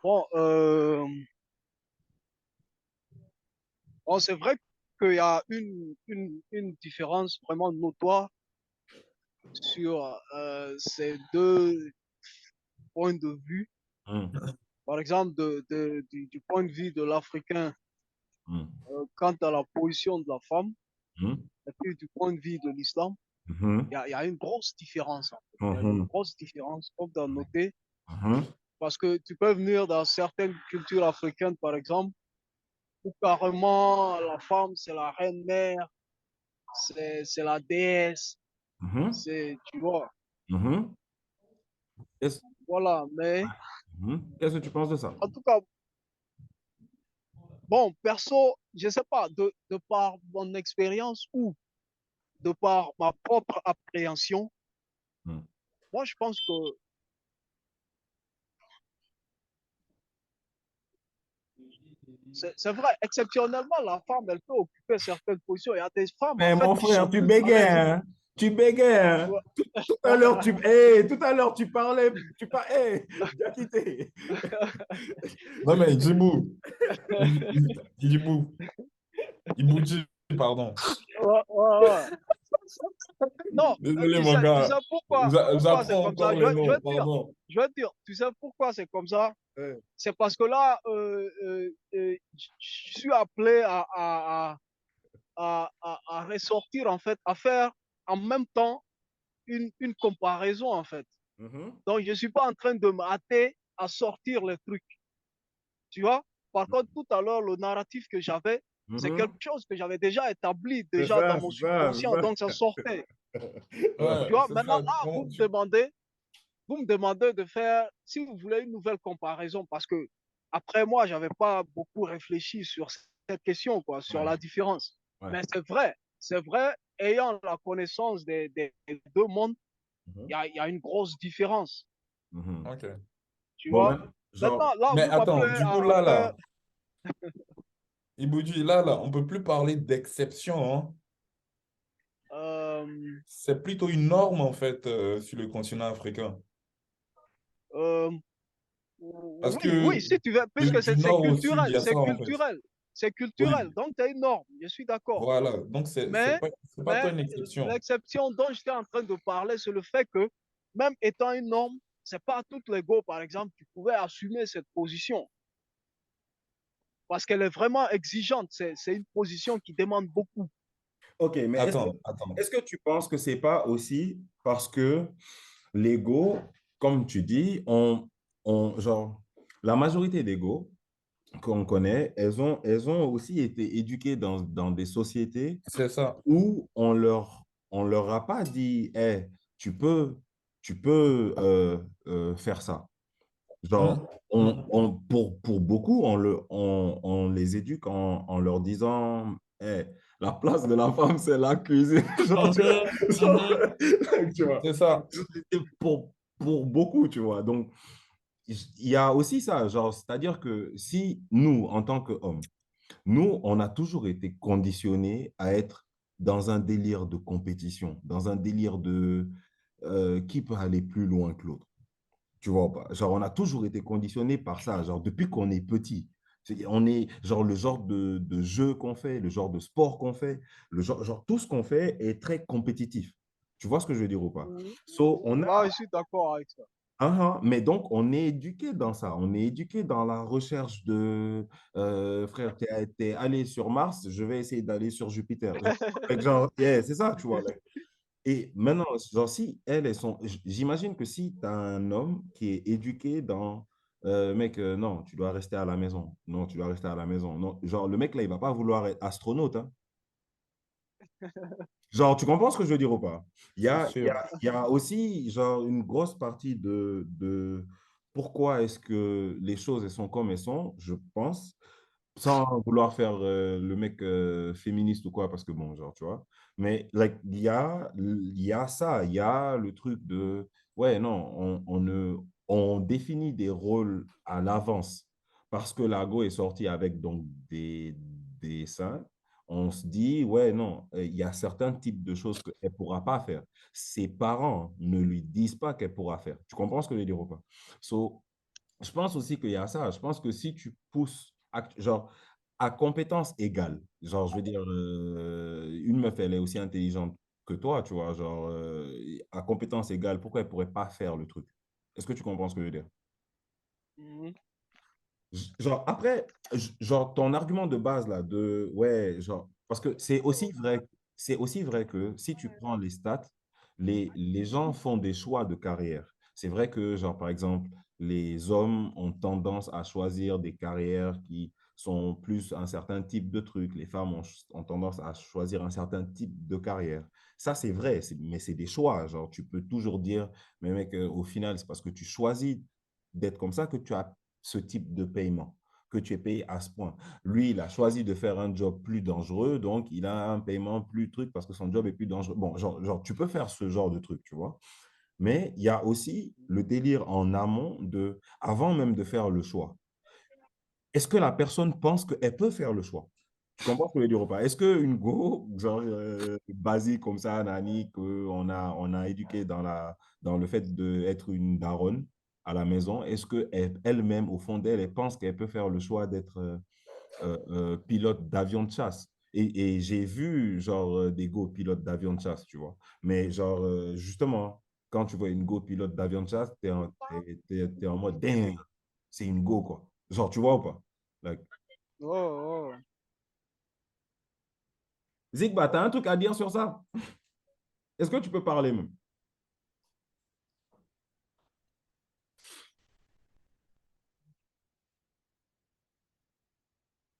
Bon, bon, c'est vrai qu'il y a une différence vraiment notoire sur ces deux points de vue. Hum, Par exemple, du point de vue de l'Africain hum, quant à la position de la femme, hum, et puis du point de vue de l'islam, hum, il y a une grosse différence, en fait. Il y a une hum, grosse différence, comme tu as noté, hum, parce que tu peux venir dans certaines cultures africaines, par exemple, où carrément la femme, c'est la reine-mère, c'est la déesse, hum, c'est, tu vois, hum. Qu'est-ce voilà. Mais Qu'est-ce que tu penses de ça? en tout cas, bon, perso, je sais pas, de par mon expérience ou de par ma propre appréhension, Hum. moi, je pense que c'est vrai, exceptionnellement, la femme, elle peut occuper certaines positions. Il y a des femmes, en Mais fait, mon qui frère, tu s'occupent bégayes, avec. hein? Tu bégayes, hein? Ouais. Tout à l'heure, tout à l'heure, tu parlais, Diakité. Non, mais Djibou, Djibou, Djibouti, pardon. Ouais, ouais. Non, Désolé, mon tu sais gars. pourquoi c'est J'apprends comme ça. encore les Je noms, vais te dire, pardon. tu sais pourquoi c'est comme ça. Ouais. C'est parce que là, je suis appelé à ressortir, en fait, à faire en même temps une comparaison, en fait. Mhm, Donc, je ne suis pas en train de me hâter à sortir les trucs, tu vois. Par contre, tout à l'heure, le narratif que j'avais, c'est quelque mhm. chose que j'avais déjà établi, C'est déjà dans ça, mon c'est ça, c'est subconscient, ça. donc ça sortait. Ouais, Tu vois, c'est maintenant, ça. là, vous me demandez de faire, si vous voulez, une nouvelle comparaison, parce que après moi, je n'avais pas beaucoup réfléchi sur cette question, quoi, sur Ouais, la différence. ouais. Mais c'est vrai, ayant la connaissance des deux mondes, Mhm, il y a une grosse différence, mhm. Ok. tu Bon, vois. même, genre, Maintenant, là, Mais vous attends, m'appelez du coup, à faire. Iboudji, on peut plus parler d'exception, hein. euh, C'est plutôt une norme, en fait, sur le continent africain. euh, Parce oui, oui, que si tu veux, puisque du c'est nord au sud, il culturel, y a ça, en fait. c'est Oui, culturel, donc c'est énorme, je suis d'accord. voilà. Donc, Mais, c'est pas tant mais une exception. l'exception dont j'étais en train de parler, c'est le fait que, même étant une norme, c'est pas toutes les go, par exemple, qui pouvaient assumer cette position. Parce qu'elle est vraiment exigeante. C'est une position qui demande beaucoup. ok, mais Attends. est-ce que tu penses que c'est pas aussi parce que l'ego, comme tu dis, genre, la majorité d'ego qu'on connaît, elles ont aussi été éduquées dans des sociétés C'est ça. où on leur a pas dit, hey, tu peux, tu peux faire ça. Genre, Hum, hum, pour beaucoup, on les éduque en leur disant, hey, la place de la femme, c'est la cuisine. Genre, genre, mhm. tu vois, C'est ça. pour beaucoup, tu vois. Donc, il y a aussi ça, genre, c'est-à-dire que si nous, en tant qu'hommes, nous, on a toujours été conditionnés à être dans un délire de compétition, dans un délire de qui peut aller plus loin que l'autre. Tu vois pas? Genre, on a toujours été conditionné par ça, genre depuis qu'on est petit. On est, genre, le genre de jeu qu'on fait, le genre de sport qu'on fait, genre, tout ce qu'on fait est très compétitif. Tu vois ce que je veux dire ou pas? Mhm. So, Là, je suis d'accord avec ça. Mais donc, on est éduqué dans ça. On est éduqué dans la recherche de frère, t'es allé sur Mars, je vais essayer d'aller sur Jupiter. Yeah, c'est ça, tu vois. Like. Et maintenant, genre, si elles sont. J'imagine que si tu as un homme qui est éduqué dans. Mec, non, tu dois rester à la maison. Non, tu dois rester à la maison. Non, genre, le mec là, il va pas vouloir être astronaute, hein. Genre, tu comprends ce que je veux dire ou pas? Il y C'est a, il y sûr. a, il y a aussi genre, une grosse partie de pourquoi est-ce que les choses elles sont comme elles sont, je pense, sans vouloir faire le mec féministe ou quoi, parce que bon, genre, tu vois. Mais like, il y a ça, il y a le truc de, ouais, non, on définit des rôles à l'avance parce que l'argot est sorti avec donc des seins. On se dit, ouais, non, il y a certains types de choses qu'elle ne pourra pas faire. Ses parents ne lui disent pas qu'elle pourra faire. Tu comprends ce que je veux dire ou pas? So, je pense aussi qu'il y a ça. Je pense que si tu pousses, genre, à compétence égale, genre, je veux dire, une meuf, elle est aussi intelligente que toi, tu vois, genre, à compétence égale, pourquoi elle ne pourrait pas faire le truc? Est-ce que tu comprends ce que je veux dire? Mhm. Genre, après, genre, ton argument de base, là, de, ouais, genre, parce que c'est aussi vrai que si tu prends les stats, les gens font des choix de carrière. C'est vrai que, genre, par exemple, les hommes ont tendance à choisir des carrières qui sont plus un certain type de truc. Les femmes ont tendance à choisir un certain type de carrière. Ça, c'est vrai, mais c'est des choix. Genre, tu peux toujours dire, mais mec, au final, c'est parce que tu choisis d'être comme ça que tu as ce type de paiement, que tu es payé à ce point. Lui, il a choisi de faire un job plus dangereux, donc il a un paiement plus truc parce que son job est plus dangereux. Bon, genre, tu peux faire ce genre de truc, tu vois. Mais il y a aussi le délire en amont avant même de faire le choix. Est-ce que la personne pense qu'elle peut faire le choix? Tu comprends ce que je veux dire ou pas? Est-ce qu'une go, genre, basique comme ça, Nani, qu'on a éduqué dans le fait d'être une daronne à la maison, est-ce qu'elle-même, au fond d'elle, elle pense qu'elle peut faire le choix d'être pilote d'avion de chasse? Et j'ai vu, genre, des go pilotes d'avion de chasse, tu vois. Mais, genre, justement, quand tu vois une go pilote d'avion de chasse, t'es en mode, damn, c'est une go, quoi. Genre, tu vois ou pas? Like, Oh, oh. Zigba, t'as un truc à dire sur ça? Est-ce que tu peux parler même?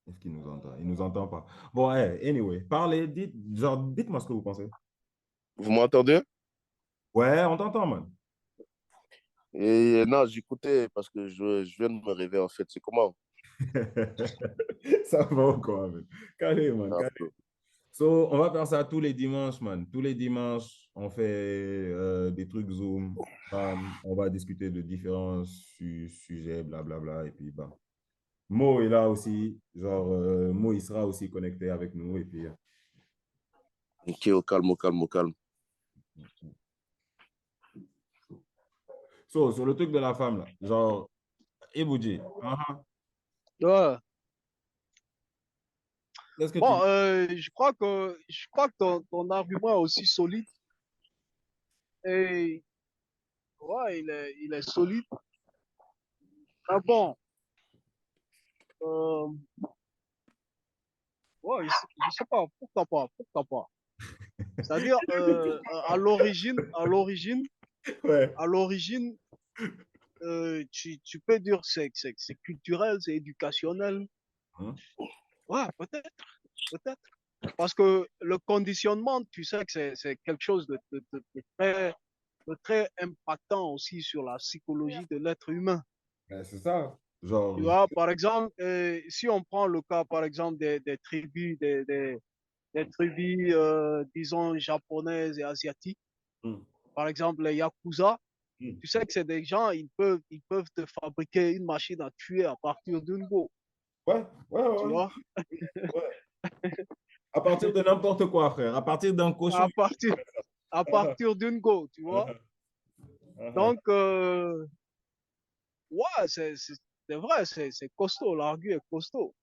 Est-ce qu'il nous entend? Il nous entend pas. Bon, anyway, parlez, dites-moi ce que vous pensez. Vous m'entendez? Ouais, on t'entend, man. Et non, j'écoutais parce que je viens de me réveiller en fait. C'est comment? Ça va encore, man. Calé, man, Un calé. peu. So, on va faire ça tous les dimanches, man. Tous les dimanches, on fait des trucs Zoom. On va discuter de différents sujets, blablabla. Et puis, bah, Mo est là aussi. Genre, Mo, il sera aussi connecté avec nous. Et puis, Ok, au calme, au calme, au calme. sur le truc de la femme, là. Genre, Ebouji, Ouais. qu'est-ce que tu Bon, dis? je crois que ton argument est aussi solide. Et ouais, il est solide. Ah bon, euh, ouais, je sais pas, pourquoi pas, pourquoi pas. C'est-à-dire, à l'origine, Ouais. à l'origine, tu peux dire que c'est culturel, c'est éducationnel. Hein? Ouais, peut-être, peut-être. Parce que le conditionnement, tu sais que c'est quelque chose de très impactant aussi sur la psychologie de l'être humain. Ben, c'est ça. Tu Genre, vois, par exemple, si on prend le cas, par exemple, des tribus, des tribus, disons, japonaises et asiatiques, hum, par exemple, les Yakuza, hum. tu sais que c'est des gens, ils peuvent te fabriquer une machine à tuer à partir d'une go, Ouais, ouais, tu ouais, vois, ouais. À partir de n'importe quoi, frère. À partir d'un cochon. à partir, à partir d'une go, tu vois. Donc, ouais, c'est vrai, c'est costaud, l'argu est costaud.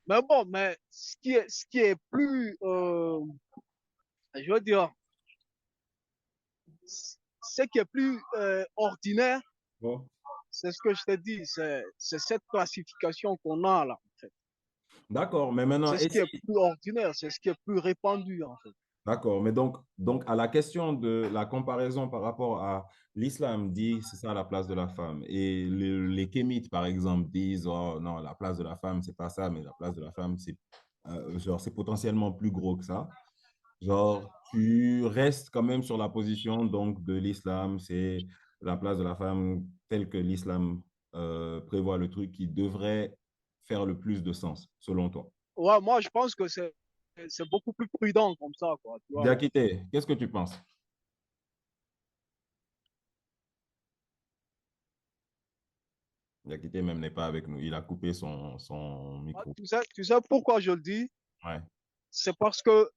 Mais bon, mais ce qui est plus, je veux dire, ce qui est plus ordinaire, Bon. c'est ce que je te dis, c'est cette classification qu'on a là, en fait. D'accord, mais maintenant, C'est ce qui est plus ordinaire, c'est ce qui est plus répandu, en fait. d'accord, mais donc à la question de la comparaison par rapport à l'islam dit c'est ça la place de la femme et les kémites par exemple disent oh non la place de la femme c'est pas ça mais la place de la femme c'est genre c'est potentiellement plus gros que ça. Genre tu restes quand même sur la position donc de l'islam c'est la place de la femme telle que l'islam prévoit le truc qui devrait faire le plus de sens selon toi. Ouais, moi, je pense que c'est beaucoup plus prudent comme ça, quoi, tu vois. Diakité, qu'est-ce que tu penses? Diakité même n'est pas avec nous. Il a coupé son Ah, micro. tu sais pourquoi je le dis? Ouais. C'est parce que,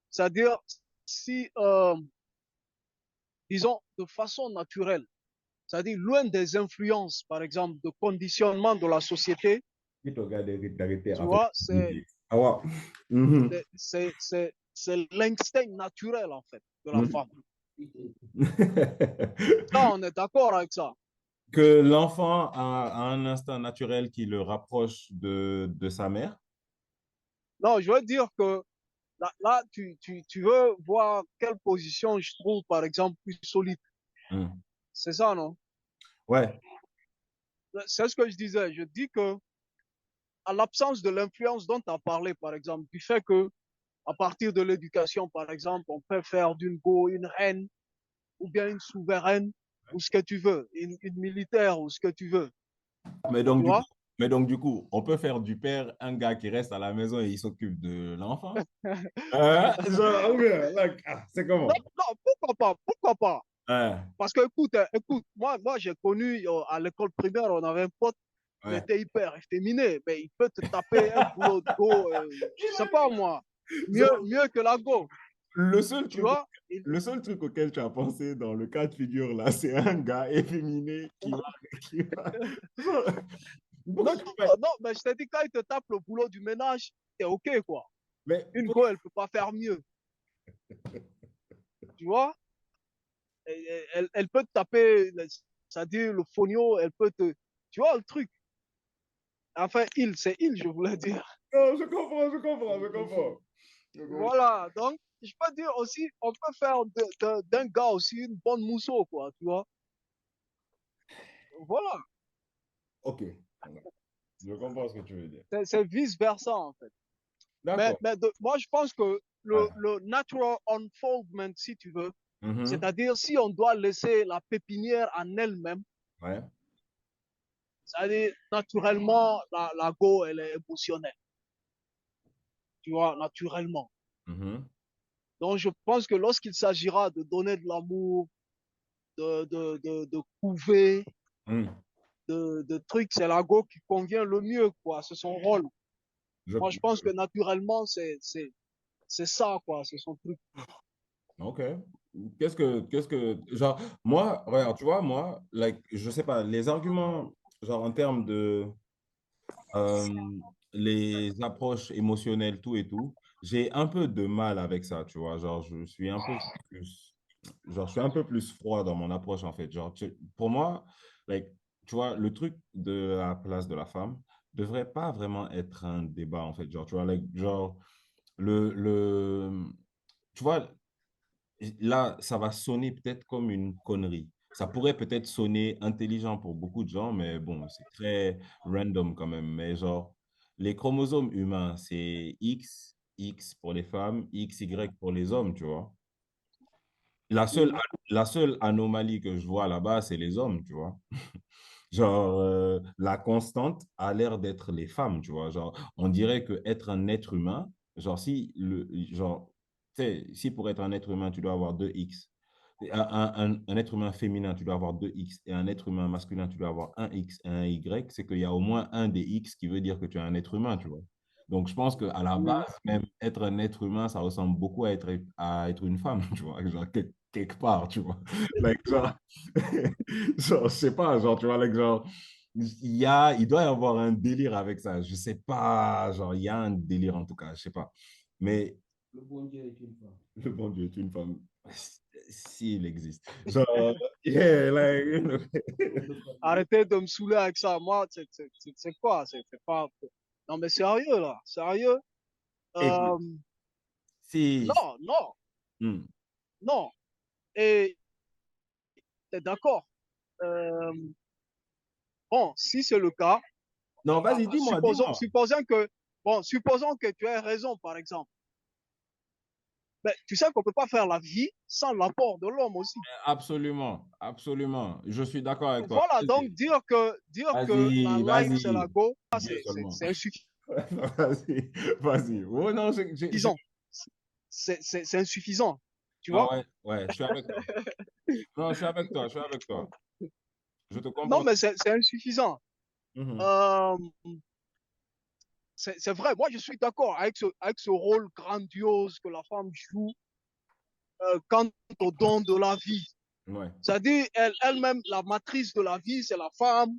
c'est-à-dire, si, disons, de façon naturelle, c'est-à-dire loin des influences, par exemple, de conditionnement de la société, Il te regarde d'arrêter tu avec vois, Ah ouais. Mhm. c'est l'instinct naturel, en fait, de la Mhm. femme. Ça, on est d'accord avec ça. Que l'enfant a un instinct naturel qui le rapproche de sa mère. Non, je veux dire que là tu veux voir quelle position je trouve, par exemple, plus solide. Mhm. C'est ça, non? Ouais. C'est ce que je disais. Je dis que, à l'absence de l'influence dont tu as parlé, par exemple, du fait que, à partir de l'éducation, par exemple, on peut faire d'une go une reine ou bien une souveraine ou ce que tu veux, une militaire ou ce que tu veux. Mais donc, Tu du coup, vois? on peut faire du père un gars qui reste à la maison et il s'occupe de l'enfant. Genre, ouais, like, c'est Non, comment? non, pourquoi pas? Pourquoi pas? Hein, Parce que, écoute, moi j'ai connu à l'école primaire, on avait un pote, il ouais. était hyper efféminé, mais il peut te taper un boulot de go, je sais pas moi, Genre, mieux que la go, le seul tu truc, vois? le seul truc auquel tu as pensé dans le cas de figure là, c'est un gars efféminé qui va. Genre, Non, pourquoi tu fais? non, mais je t'ai dit, quand il te tape le boulot du ménage, t'es OK, quoi. Mais Une go, elle peut pas faire mieux, tu vois? Elle peut te taper, c'est-à-dire le fognon, elle peut te. Tu vois le truc? Enfin, c'est il, je voulais dire. non, je comprends, je comprends, je comprends. Je comprends. Voilà, donc, je peux dire aussi, on peut faire d'un gars aussi une bonne mousseau, quoi, tu vois. Voilà, Ok, je comprends ce que tu veux dire. c'est vice-versa, en fait. D'accord. Moi, je pense que Ouais. le natural unfoldment, si tu veux, Mhm. c'est-à-dire si on doit laisser la pépinière en elle-même, Ouais. c'est-à-dire naturellement, la go, elle est émotionnelle, tu vois, naturellement. Mhm. Donc, je pense que lorsqu'il s'agira de donner de l'amour, de couver, Mhm. de trucs, c'est la go qui convient le mieux, quoi. C'est son rôle. Je- Moi, je pense que naturellement, c'est ça, quoi. C'est son truc. Ok. Genre, moi, regarde, tu vois, moi, like, je sais pas, les arguments, genre, en termes de euh, les approches émotionnelles, tout et tout, j'ai un peu de mal avec ça, tu vois, genre, je suis un peu plus froid dans mon approche, en fait. Genre, pour moi, like, tu vois, le truc de la place de la femme devrait pas vraiment être un débat, en fait. Genre, tu vois, like, genre, tu vois, là, ça va sonner peut-être comme une connerie. Ça pourrait peut-être sonner intelligent pour beaucoup de gens, mais bon, c'est très random quand même. Mais genre, les chromosomes humains, c'est X, X pour les femmes, XY pour les hommes, tu vois. La seule, Mhm. la seule anomalie que je vois là-bas, c'est les hommes, tu vois. Genre, la constante a l'air d'être les femmes, tu vois. Genre, on dirait que être un être humain, genre, tu sais, si pour être un être humain, tu dois avoir deux X. Un être humain féminin, tu dois avoir deux X. Et un être humain masculin, tu dois avoir un X et un Y. C'est qu'il y a au moins un des X qui veut dire que tu es un être humain, tu vois. Donc, je pense qu'à la Mhm. base, même être un être humain, ça ressemble beaucoup à être une femme, tu vois. Genre, quelque part, tu vois. Like, genre, genre, je sais pas, genre, tu vois, like, genre, il doit y avoir un délire avec ça. Je sais pas, genre, il y a un délire en tout cas, je sais pas. Mais Le bon Dieu est une femme. Le bon Dieu est une femme. S'il existe. Genre, yeah, like, you know. Arrêtez de me saouler avec ça. Moi, c'est quoi? C'est pas. Non, mais sérieux, là. Sérieux? Écoute, Euh, si. non, non, Hmm. non. Et t'es d'accord? Euh, bon, si c'est le cas, Non, vas-y, dis-moi, dis-moi. supposons que tu aies raison, par exemple. Mais tu sais qu'on ne peut pas faire la vie sans l'apport de l'homme aussi. Absolument, absolument. Je suis d'accord avec toi. Voilà, donc Vas-y, dire que la vas-y, life, c'est la vas-y. go, Dieu seulement. c'est insuffisant. Vas-y, vas-y. Oh non, C'est insuffisant. Tu Ah vois? ouais, ouais, je suis avec toi. Non, je suis avec toi, je suis avec toi. Je te Non, comprends. mais c'est insuffisant. Mhm. Euh, c'est vrai, moi je suis d'accord avec ce rôle grandiose que la femme joue quant au don de la vie. Ouais. C'est-à-dire, elle-même, la matrice de la vie, c'est la femme.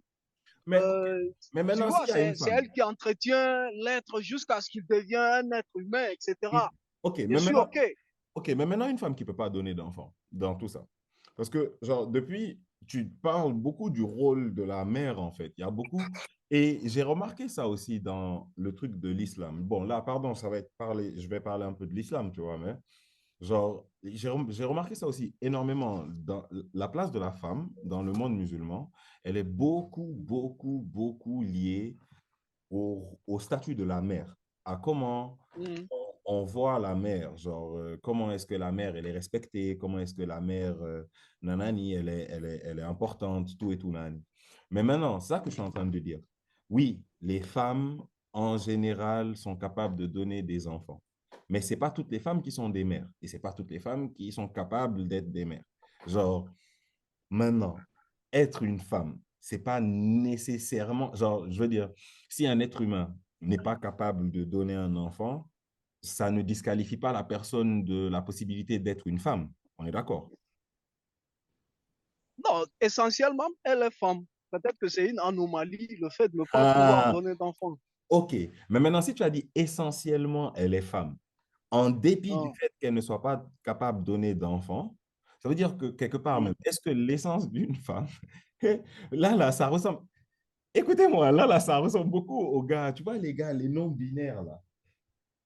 Mais, ok. Euh, Mais tu maintenant, s'il vois, y a une c'est femme. elle qui entretient l'être jusqu'à ce qu'il devienne un être humain, etc. Ok, Je mais suis maintenant, OK. ok, mais maintenant, une femme qui ne peut pas donner d'enfant dans tout ça. Parce que, genre, depuis, tu parles beaucoup du rôle de la mère, en fait. Il y a beaucoup. Et j'ai remarqué ça aussi dans le truc de l'islam. Bon, là, pardon, ça va être parlé, je vais parler un peu de l'islam, tu vois, mais genre, j'ai remarqué ça aussi énormément. Dans la place de la femme dans le monde musulman, elle est beaucoup, beaucoup, beaucoup liée au statut de la mère, à comment Mm. on voit la mère, genre, comment est-ce que la mère, elle est respectée, comment est-ce que la mère, nanani, elle est importante, tout et tout, nanani. Mais maintenant, ça que je suis en train de dire, oui, les femmes, en général, sont capables de donner des enfants. Mais ce n'est pas toutes les femmes qui sont des mères. Et ce n'est pas toutes les femmes qui sont capables d'être des mères. Genre, maintenant, être une femme, c'est pas nécessairement, genre, je veux dire, si un être humain n'est pas capable de donner un enfant, ça ne disqualifie pas la personne de la possibilité d'être une femme. On est d'accord? Non, essentiellement, elle est femme. Peut-être que c'est une anomalie, le fait de ne pas pouvoir Ah, donner d'enfant. ok. Mais maintenant, si tu as dit essentiellement, elle est femme, en dépit du Ah. fait qu'elle ne soit pas capable de donner d'enfant, ça veut dire que quelque part Mm. même, est-ce que l'essence d'une femme, là, ça ressemble, écoutez-moi, là, ça ressemble beaucoup aux gars, tu vois, les gars, les non-binaires, là,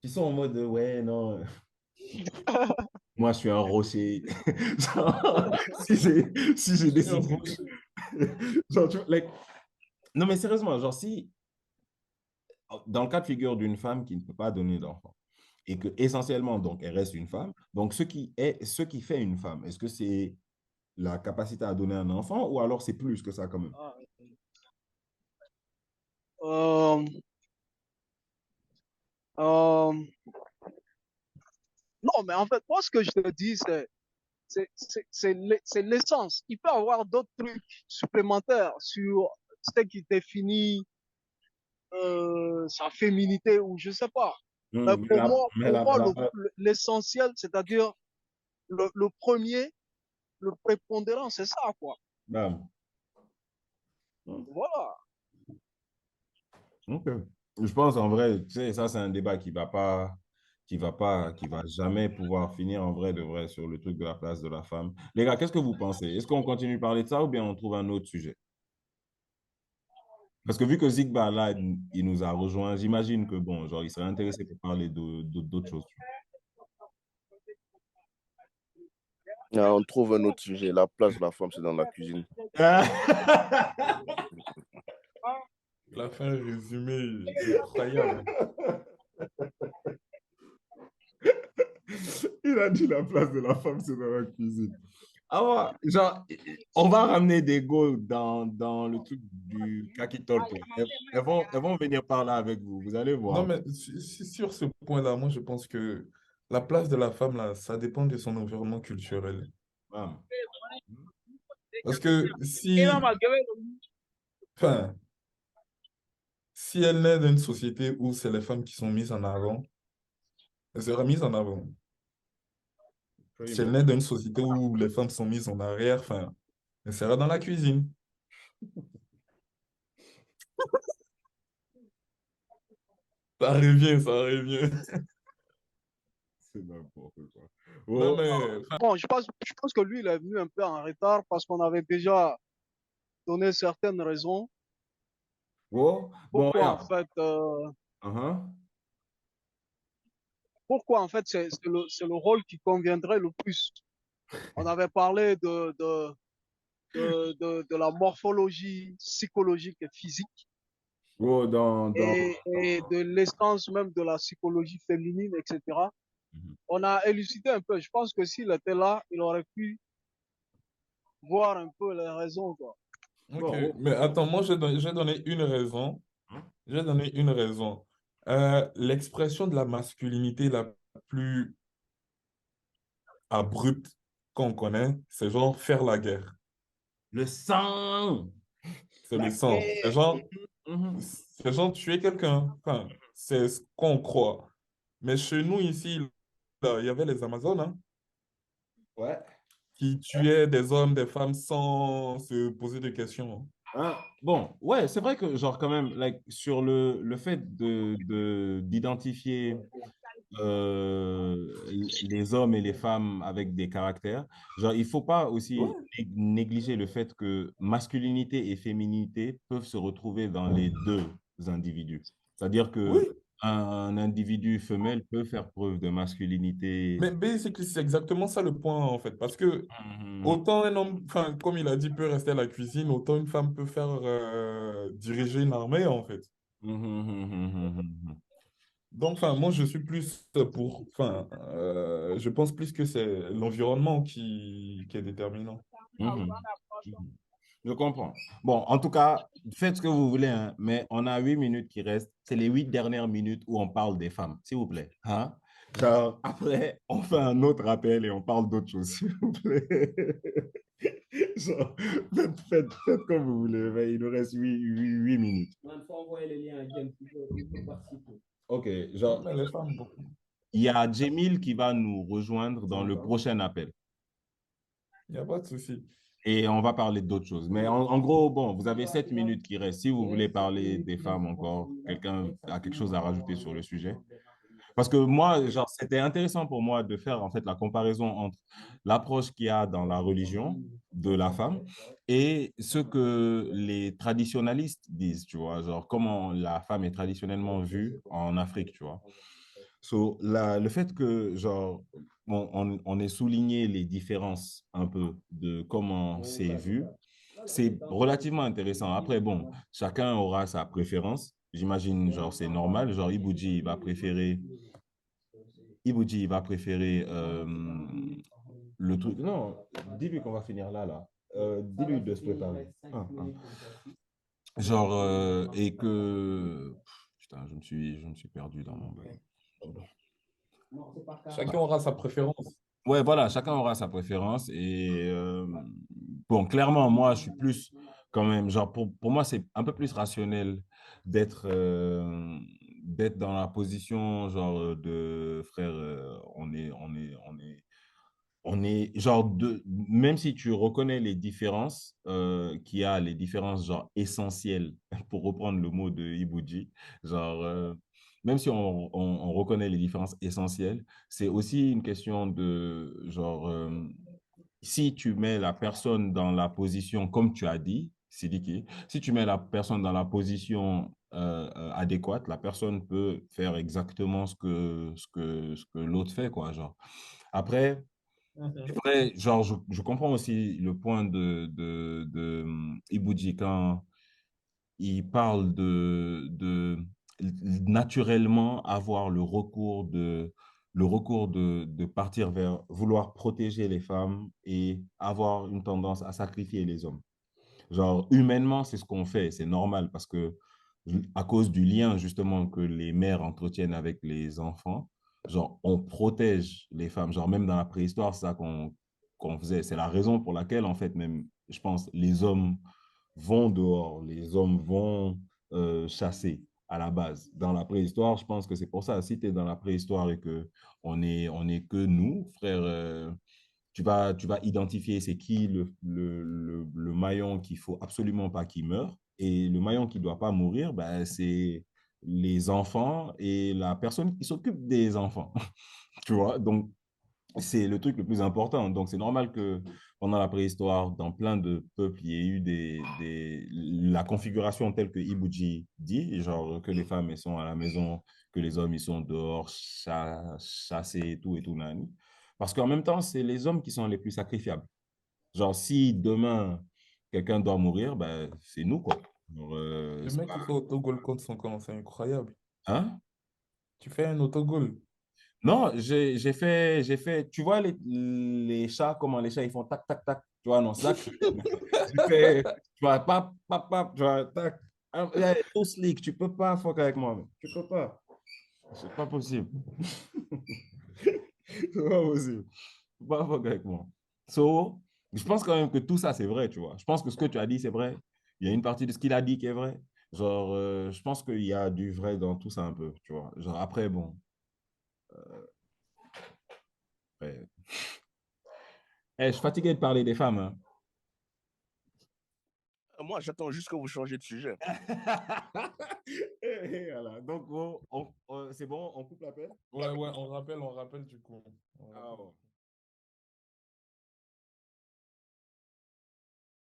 qui sont en mode, ouais, non, moi, je suis un rocher. Genre, si j'ai Un décidé. rocher. Genre, tu vois, like, non, mais sérieusement, genre, si, dans le cas de figure d'une femme qui ne peut pas donner d'enfant, et que essentiellement, donc, elle reste une femme, donc, ce qui fait une femme, est-ce que c'est la capacité à donner un enfant, ou alors c'est plus que ça quand même? Euh, euh, non, mais en fait, moi, ce que je te dis, c'est l'essence. Il peut y avoir d'autres trucs supplémentaires sur ce qui définit sa féminité ou je sais pas. Mais Mais la, mais pour la, moi, la- l'essentiel, c'est-à-dire le premier, le prépondérant, c'est ça, quoi. la- Voilà. Ok. Je pense en vrai, tu sais, ça c'est un débat qui va jamais pouvoir finir en vrai de vrai sur le truc de la place de la femme. Les gars, qu'est-ce que vous pensez? Est-ce qu'on continue de parler de ça ou bien on trouve un autre sujet? Parce que vu que Zigba là, il nous a rejoint, j'imagine que bon, genre, il serait intéressé pour parler d'autres choses. Ah, on trouve un autre sujet. La place de la femme, c'est dans la cuisine. Il a fait un résumé incroyable. Il a dit la place de la femme, c'est dans la cuisine. Ah ouais, genre, on va ramener des go dans le truc du Kakitolto. Elles vont venir parler avec vous, vous allez Non, voir. mais sur ce point-là, moi, je pense que la place de la femme, là, ça dépend de son environnement culturel. Ah. Parce que enfin, si elle naît dans une société où c'est les femmes qui sont mises en avant, elle sera mise en avant. Pretty Si elle much. naît dans une société où les femmes sont mises en arrière, enfin, elle sera dans la cuisine. Ça revient, ça revient. C'est n'importe quoi. Non, Oh, mais Bon, je pense que lui, il est venu un peu en retard parce qu'on avait déjà donné certaines raisons. oh, bon, Pourquoi en regarde. fait, Uh-huh. c'est le rôle qui conviendrait le plus. On avait parlé de la morphologie psychologique et physique Oh, et de l'essence même de la psychologie féminine, etc. Mhm. On a élucidé un peu. Je pense que s'il était là, il aurait pu voir un peu les raisons, quoi. ok. Bon, Mais attends, moi, j'ai donné une raison. oh. J'ai donné une raison. L'expression de la masculinité la plus abrupte qu'on connaît, c'est genre faire la guerre. Le sang, C'est la le sang. guerre. Mhm. C'est genre tuer quelqu'un. Enfin, c'est ce qu'on croit. Mais chez nous, ici, là, il y avait les Amazones, hein, Ouais. qui tuaient des hommes, des femmes sans se poser de questions. Hein, bon, ouais, c'est vrai que, genre, quand même, like, sur le fait d'identifier les hommes et les femmes avec des caractères, genre, il faut pas aussi Ouais, négliger le fait que masculinité et féminité peuvent se retrouver dans les deux individus. C'est-à-dire que oui. un individu femelle peut faire preuve de masculinité. Mais c'est exactement ça le point, en fait. Parce que Mhm, autant un homme, enfin, comme il a dit, peut rester à la cuisine, autant une femme peut faire diriger une armée, en fait. mhm. Donc, enfin, moi, je suis plus pour, enfin, je pense plus que c'est l'environnement qui est déterminant. Mhm. Mhm. Je comprends. Bon, en tout cas, faites ce que vous voulez, hein, mais on a 8 minutes qui restent. C'est les 8 dernières minutes où on parle des femmes, s'il vous plaît. Hein? Genre, après, on fait un autre appel et on parle d'autre chose, s'il vous plaît. Genre, faites comme vous voulez, mais il nous reste 8 minutes. Il faut envoyer le lien à James, il peut participer. Ok, Non, genre, mais les femmes, beaucoup. il y a Jemil qui va nous rejoindre dans le prochain appel. Il n'y a pas de souci. Et on va parler d'autres choses. Mais en gros, bon, vous avez 7 minutes qui restent. Si vous voulez parler des femmes encore, quelqu'un a quelque chose à rajouter sur le sujet? Parce que moi, genre, c'était intéressant pour moi de faire en fait la comparaison entre l'approche qu'il y a dans la religion de la femme et ce que les traditionalistes disent, tu vois, genre comment la femme est traditionnellement vue en Afrique, tu vois. So, le fait que, genre, on ait souligné les différences un peu de comment c'est vu, c'est relativement intéressant. Après, bon, chacun aura sa préférence. J'imagine, genre, c'est normal. Genre, Ibuji, il va préférer le truc. Non, dis-lui qu'on va finir là, là. Dis-lui de se préparer. Genre, et que. Putain, je me suis perdu dans mon bail. Chacun aura sa préférence. Ouais, voilà, chacun aura sa préférence. Et bon, clairement, moi, je suis plus quand même, genre, pour moi, c'est un peu plus rationnel d'être d'être dans la position, genre, de frère, genre, même si tu reconnais les différences, qu'il y a les différences, genre, essentielles, pour reprendre le mot de Ibuji, genre, même si on reconnaît les différences essentielles, c'est aussi une question de, genre, si tu mets la personne dans la position, comme tu as dit, Sidiki, si tu mets la personne dans la position adéquate, la personne peut faire exactement ce que l'autre fait, quoi, genre. Après, après, genre, je comprends aussi le point de Ibuji quand il parle de naturellement avoir le recours de partir vers vouloir protéger les femmes et avoir une tendance à sacrifier les hommes. Genre, humainement, c'est ce qu'on fait, c'est normal parce que à cause du lien justement que les mères entretiennent avec les enfants, genre, on protège les femmes. Genre, même dans la préhistoire, c'est ça qu'on faisait. C'est la raison pour laquelle, en fait, même, je pense, les hommes vont dehors, les hommes vont chasser à la base. Dans la préhistoire, je pense que c'est pour ça. Si tu es dans la préhistoire et que on est que nous, frères, tu vas identifier c'est qui le maillon qu'il faut absolument pas qu'il meure. Et le maillon qui doit pas mourir, ben, c'est les enfants et la personne qui s'occupe des enfants. Tu vois, donc c'est le truc le plus important. Donc, c'est normal que pendant la préhistoire, dans plein de peuples, il y ait eu la configuration telle que Ibuji dit, genre que les femmes, elles sont à la maison, que les hommes, ils sont dehors, chassés et tout, nani. Parce qu'en même temps, c'est les hommes qui sont les plus sacrifiables. Genre, si demain, quelqu'un doit mourir, ben, c'est nous, quoi. Genre, Le c'est mec qui pas... fait autogol contre son camp, c'est incroyable. Hein? Tu fais un autogol. Non, j'ai fait, tu vois les chats, comment les chats, ils font tac, tac, tac. Tu vois, non, c'est ça que j'ai fait, tu vois, pap, pap, pap, tu vois, tac. Ah, tout slick, tu peux pas fuck avec moi, mec. Tu peux pas. C'est pas possible. C'est pas possible. Tu peux pas fuck avec moi. So, je pense quand même que tout ça, c'est vrai, tu vois. Je pense que ce que tu as dit, c'est vrai. Il y a une partie de ce qu'il a dit qui est vrai. Genre, je pense qu'il y a du vrai dans tout ça un peu, tu vois. Genre, après, bon. Ouais. Eh, je suis fatigué de parler des femmes, hein. Moi, j'attends juste que vous changez de sujet. Et voilà. Donc, bon, c'est bon, on coupe l'appel? Ouais, ouais, on rappelle du coup. On Ah rappelle. bon.